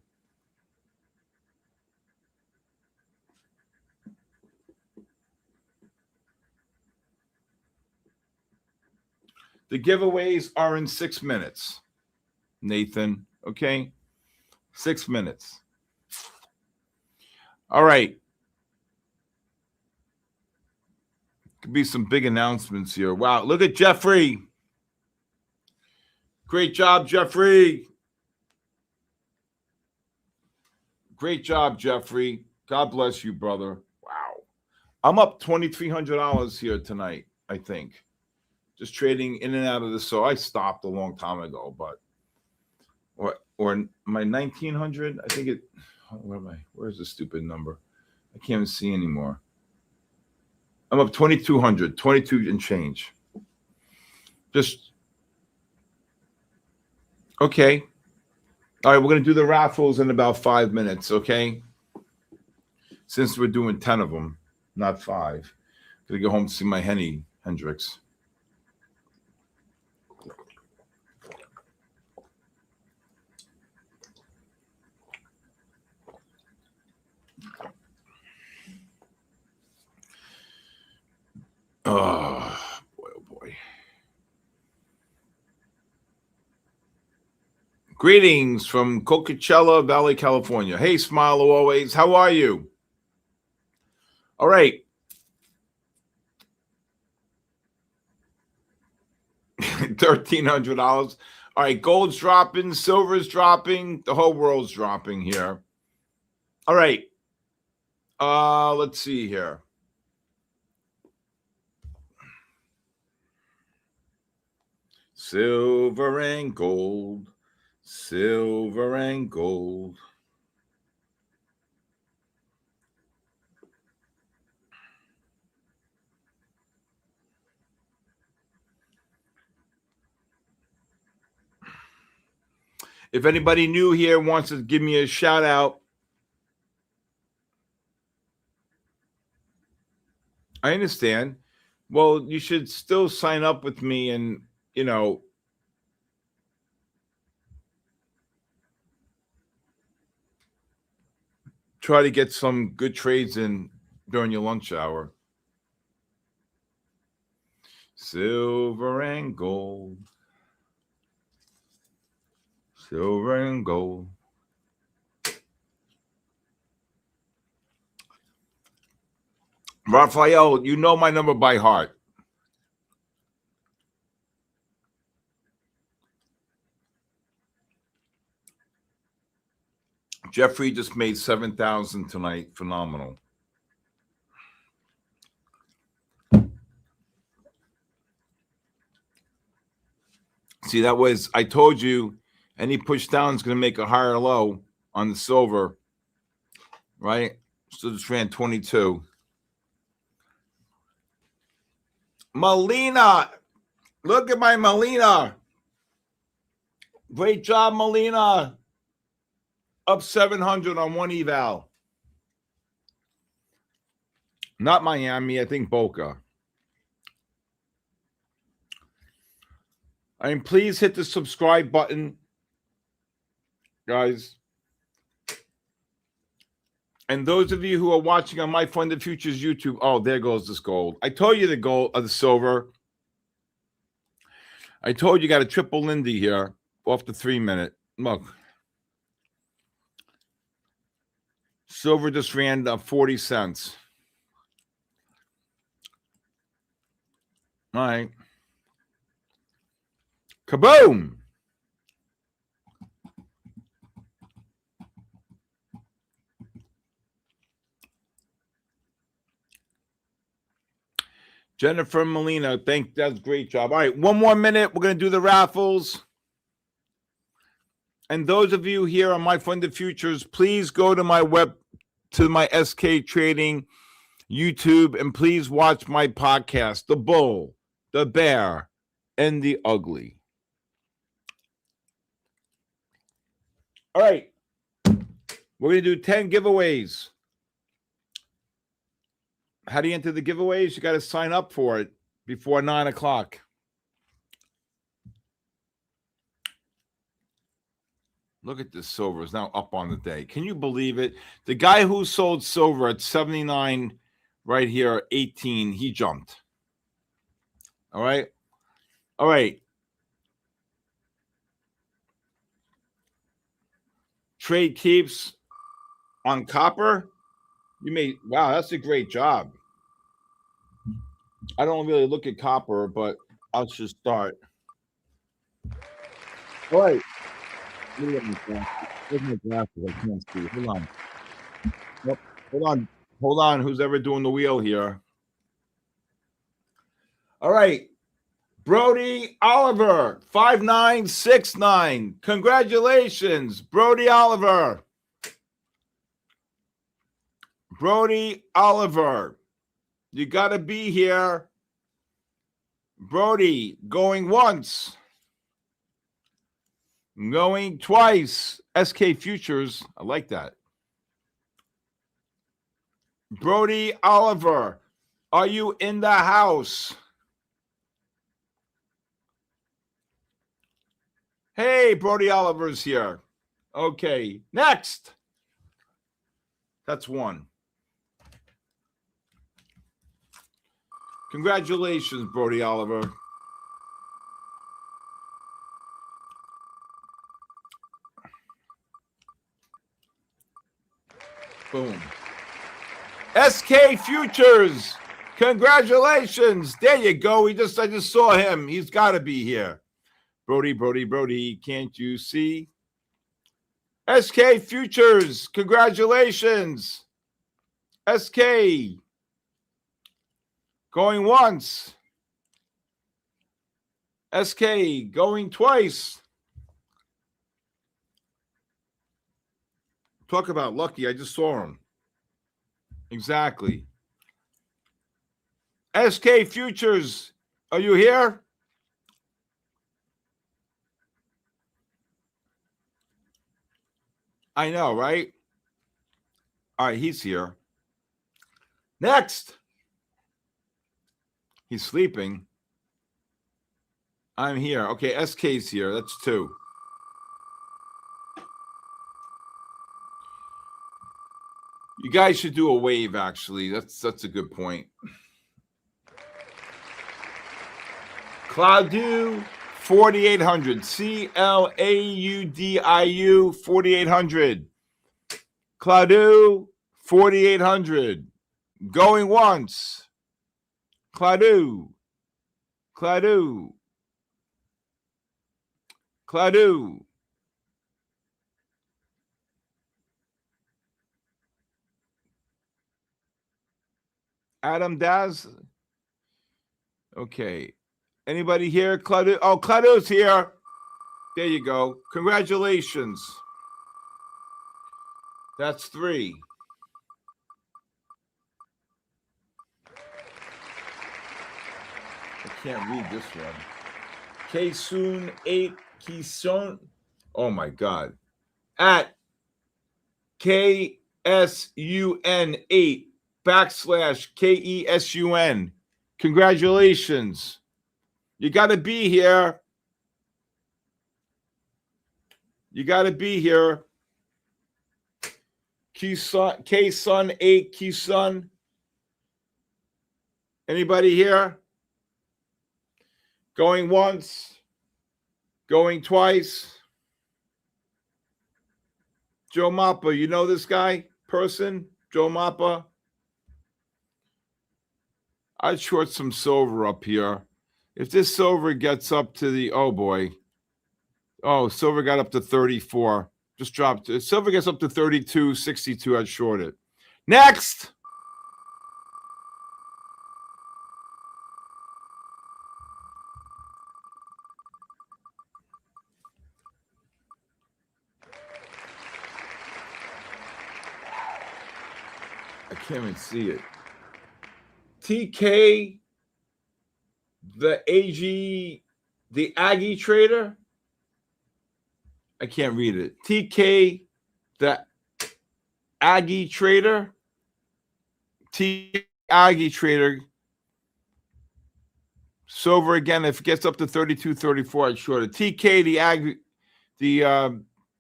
The giveaways are in 6 minutes, Nathan. Okay? 6 minutes. All right. Could be some big announcements here. Wow. Look at Jeffrey. Great job, Jeffrey. Great job, Jeffrey. God bless you, brother. Wow. I'm up $2,300 here tonight, I think. Just trading in and out of this. So I stopped a long time ago, but or my 1900, I think it. Where am I? Where's the stupid number? I can't even see anymore. I'm up 2,200, 22 and change. Just okay. All right, we're gonna do the raffles in about 5 minutes, okay? Since we're doing 10 of them, not 5. Gonna go home and see my Hendrix. Oh boy, oh boy. Greetings from Coachella Valley, California. Hey, Smile always. How are you? All right. $1,300. All right, gold's dropping, silver's dropping, the whole world's dropping here. All right. Let's see here. Silver and gold. Silver and gold. If anybody new here wants to give me a shout out, I understand. Well, you should still sign up with me and, try to get some good trades in during your lunch hour. Silver and gold. Silver and gold. Raphael, you know my number by heart. Jeffrey just made 7,000 tonight. Phenomenal. See, that was, I told you, any push down is going to make a higher low on the silver, right? So just ran 22. Melina, look at my Melina. Great job, Melina. Up 700 on one eval. Not Miami, I think Boca. I mean, please hit the subscribe button, guys. And those of you who are watching on MyFundedFutures YouTube, oh, there goes this gold. I told you the gold of the silver. I told you got a triple Lindy here off the 3-minute. Look. Silver just ran 40 cents. All right. Kaboom. Jennifer Molina, that's a great job. All right, one more minute. We're going to do the raffles. And those of you here on MyFundedFutures, please go to my SK Trading YouTube, and please watch my podcast, The Bull, the Bear, and the Ugly. All right. We're going to do 10 giveaways. How do you enter the giveaways? You got to sign up for it before 9 o'clock. Look at this silver. It's now up on the day. Can you believe it? The guy who sold silver at 79 right here, 18, he jumped. All right. All right. Trade keeps on copper. Wow, that's a great job. I don't really look at copper, but I'll just start. All right. Look at my glasses. I can't see. Hold on. Nope. Hold on. Who's ever doing the wheel here? All right. Brody Oliver, 5969. Congratulations, Brody Oliver. Brody Oliver, you got to be here. Brody, going once. Going twice. SK Futures, I like that. Brody Oliver, are you in the house? Hey, Brody Oliver's here. Okay, next. That's one. Congratulations, Brody Oliver. Boom. SK Futures. Congratulations. There you go. I just saw him. He's got to be here. Brody, can't you see? SK Futures, congratulations. SK, going once. SK, going twice. Talk about lucky, I just saw him. Exactly. SK Futures, are you here? I know, right? All right, he's here. Next. He's sleeping. I'm here. Okay, SK's here. That's 2. You guys should do a wave, actually. That's a good point. Claudiu, 4,800. Claudiu, 4,800. Claudiu, 4,800. Going once. Claudiu. Claudiu. Claudiu. Adam Daz. Okay. Anybody here? Claudiu. Oh, Claudiu's here. There you go. Congratulations. That's 3. I can't read this one. Ksun 8. Ksun. Oh my God. At KSUN 8 / KESUN. Congratulations. You got to be here. You got to be here. Ksun 8. Ksun. Anybody here? Going once. Going twice. Joe Mappa, you know this guy? Person? Joe Mappa? I'd short some silver up here. If this silver gets up to the, oh boy. Oh, silver got up to 34. Just dropped. If silver gets up to 32.62, I'd short it. Next. I can't even see it. TK, the Aggie trader. I can't read it. TK, the Aggie trader. Aggie trader. Silver again. If it gets up to 32.34, I'd short it. TK,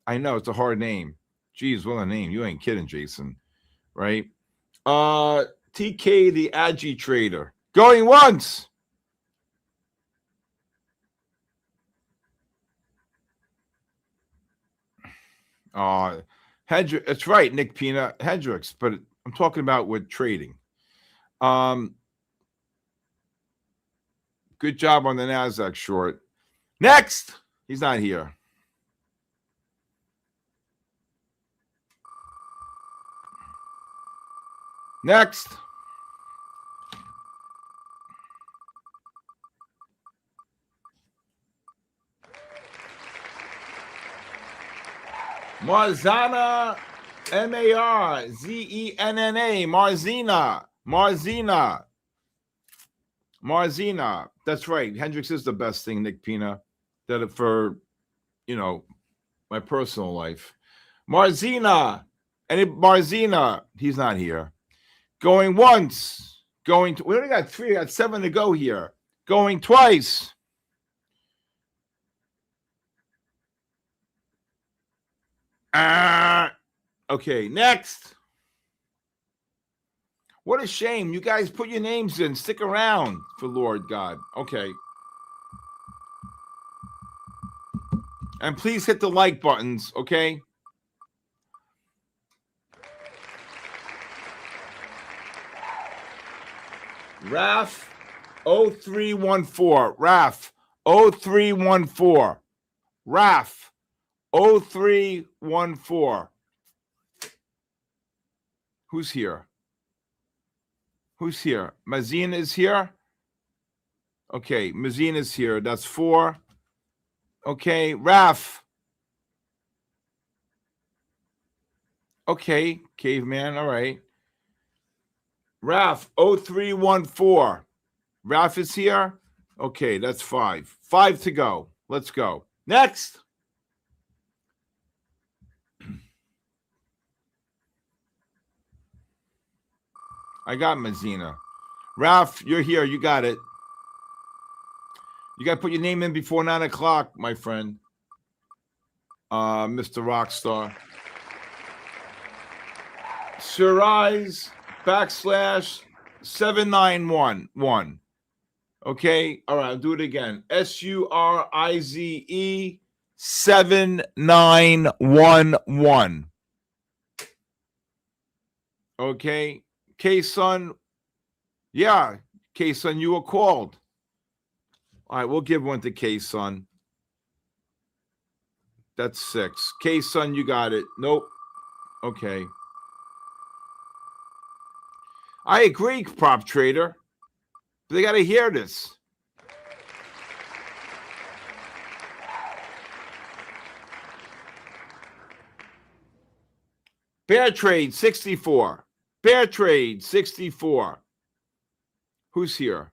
I know it's a hard name. Geez, what a name. You ain't kidding, Jason. Right? TK, the Aggie trader. Going once. Hendricks. It's right, Nick Pina. Hendricks, but I'm talking about with trading. Good job on the NASDAQ short. Next. He's not here. Next. Marzana, Marzenna, Marzena. That's right. Hendricks is the best thing, Nick Pina, that for, my personal life. Marzena. He's not here. Going once. We only got 3. We got 7 to go here. Going twice. Okay, next. What a shame. You guys put your names in. Stick around for Lord God. Okay. And please hit the like buttons, okay? RAF 0314. RAF 0314. RAF 0314. Who's here? Who's here? Mazin is here? Okay, Mazin is here. That's 4. Okay, Raf. Okay, caveman. All right. Raf 0314. Raf is here. Okay, that's 5. 5 to go. Let's go. Next. I got Mazina. Ralph, you're here. You got it. You got to put your name in before 9 o'clock, my friend. Mr. Rockstar. Surize /7911. Okay. All right. I'll do it again. SURIZE 7911. Okay. K-Sun. Yeah. K-Sun, you were called. All right. We'll give one to K-Sun. That's 6. K-Sun, you got it. Nope. Okay. I agree, prop trader. They got to hear this. Bear trade 64. Bear trade 64. Who's here?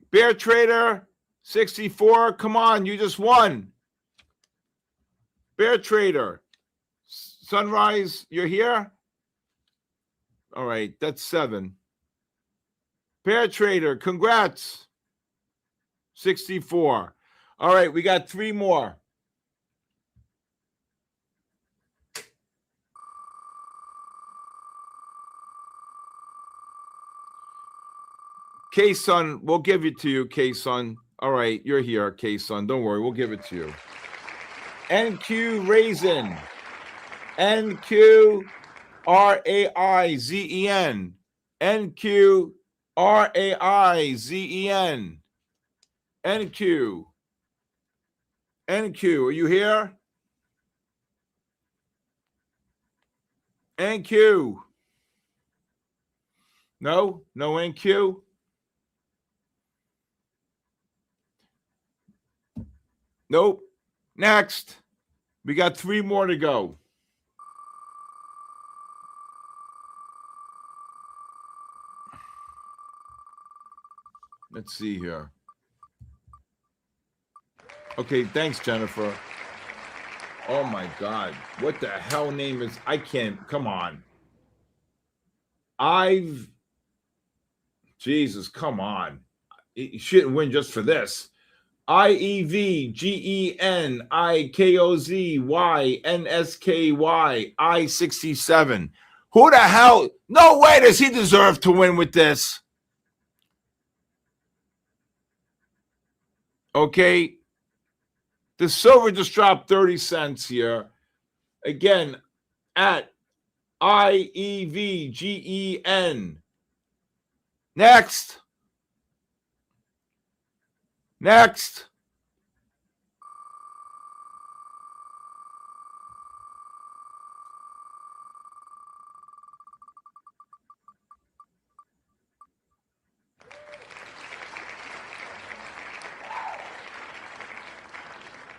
Bear trader 64. Come on, you just won. Bear trader. Sunrise, you're here? All right, that's 7. Bear trader, congrats. 64. All right, we got 3 more. K-Sun, we'll give it to you, K-Sun. All right, you're here, K-Sun. Don't worry, we'll give it to you. NQ Raisin. NQ RAIZEN. NQ RAIZEN. NQ. NQ, are you here? NQ. No? No NQ? Nope. Next. We got 3 more to go. Let's see here. Okay, thanks, Jennifer. Oh, my God. What the hell name is... I can't... Come on. Jesus, come on. You shouldn't win just for this. IEVGENIKOZY I67. Who the hell? No way does he deserve to win with this. Okay. The silver just dropped 30 cents here. Again, at IEVGEN. Next. Next.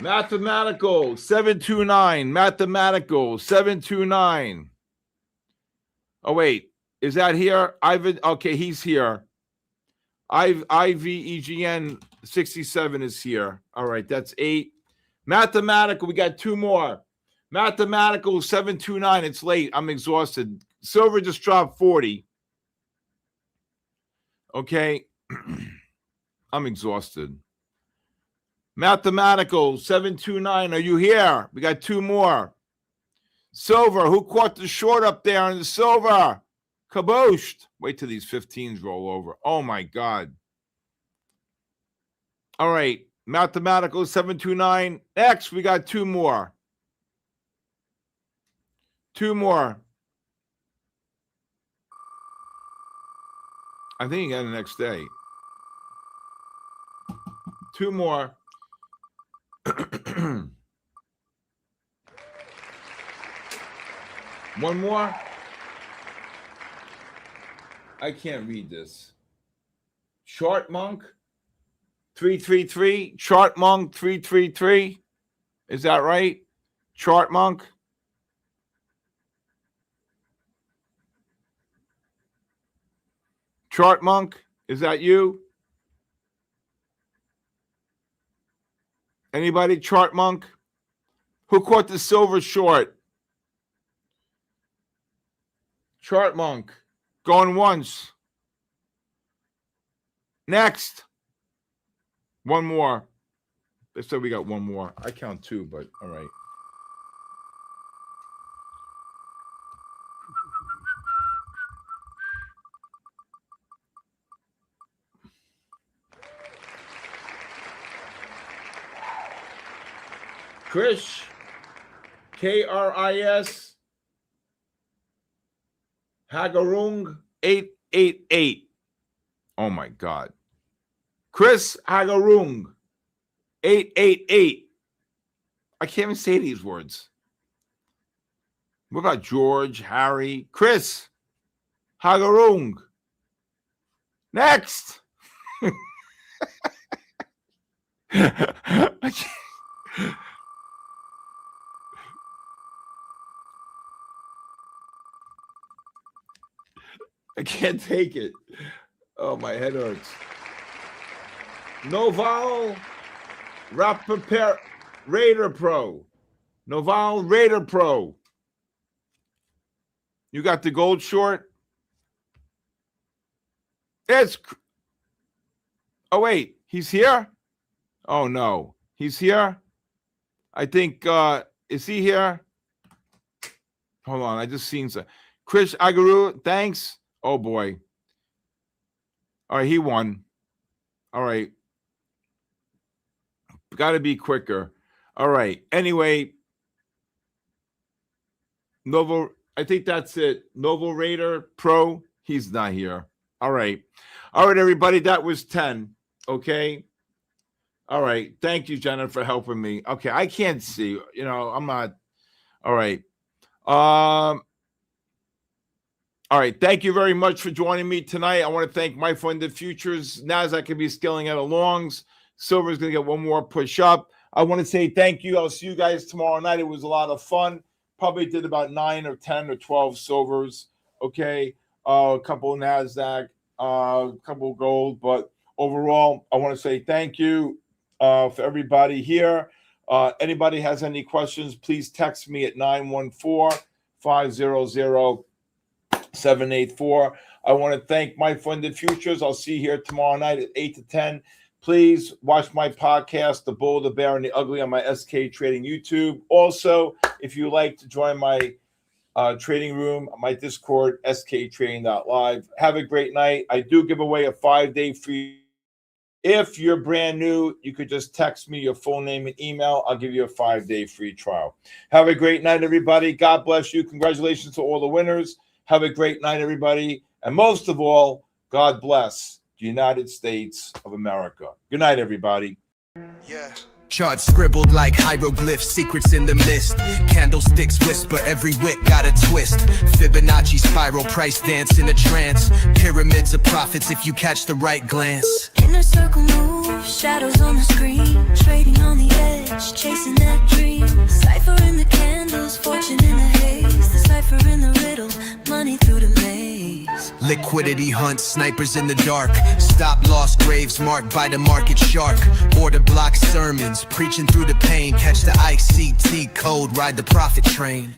Mathematical 729. Mathematical 729. Oh, wait. Is that here? Ivan. Okay, he's here. IVEGN 67 is here. All right, that's 8. Mathematical, we got 2 more. Mathematical 729. It's late. I'm exhausted. Silver just dropped 40. Okay. I'm exhausted. Mathematical 729. Are you here? We got 2 more. Silver, who caught the short up there in the silver? Kabooshed. Wait till these 15s roll over. Oh, my God. All right. Mathematical 729. X, we got 2 more. 2 more. I think you got the next day. 2 more. One more. I can't read this. Chart Monk 333. Chart Monk 333. Is that right? Chart Monk. Chart Monk, is that you? Anybody? Chart Monk? Who caught the silver short? Chart Monk. Going once. Next. One more. They said we got one more. I count two, but all right. Krish, Kris, Hagarung 888. Oh my God. Chris Hagarung 888. I can't even say these words. What about George, Harry, Chris Hagarung? Next. I can't take it. Oh, my head hurts. Noval Rapper Raider Pro. Noval Raider Pro. You got the gold short? It's. Oh, wait. He's here? Oh, no. He's here? I think, is he here? Hold on. I just seen some. Chris Agaru, thanks. Oh, boy. All right, he won. All right. Got to be quicker. All right. Anyway, Novo, I think that's it. Novo Raider Pro, he's not here. All right. All right, everybody. That was 10. Okay. All right. Thank you, Jenna, for helping me. Okay. I can't see. You know, I'm not. All right. All right. Thank you very much for joining me tonight. I want to thank MyFundedFutures. NASDAQ can be scaling at a longs. Silver is going to get one more push up. I want to say thank you. I'll see you guys tomorrow night. It was a lot of fun. Probably did about 9 or 10 or 12 silvers. Okay. A couple of NASDAQ, a couple of gold. But overall, I want to say thank you for everybody here. Anybody has any questions, please text me at 914-500-784. I want to thank MyFundedFutures. I'll see you here tomorrow night at 8 to 10. Please watch my podcast, The Bull, the Bear, and the Ugly, on my SK Trading YouTube. Also, if you like to join my trading room, my Discord, sktrading.live. Have a great night. I do give away a 5-day free. If you're brand new, you could just text me your full name and email. I'll give you a 5-day free trial. Have a great night, everybody. God bless you. Congratulations to all the winners. Have a great night, everybody. And most of all, God bless the United States of America. Good night, everybody. Yeah. Charts scribbled like hieroglyphs, secrets in the mist. Candlesticks whisper, every wick got a twist. Fibonacci spiral, price dance in a trance. Pyramids of profits if you catch the right glance. Inner circle moves, shadows on the screen. Trading on the edge, chasing that dream. Cipher in the candles, fortune in the haze. The cipher in the riddle, money through the maze. Liquidity hunt, snipers in the dark. Stop loss graves marked by the market shark. Order block sermons, preaching through the pain. Catch the ICT code, ride the profit train.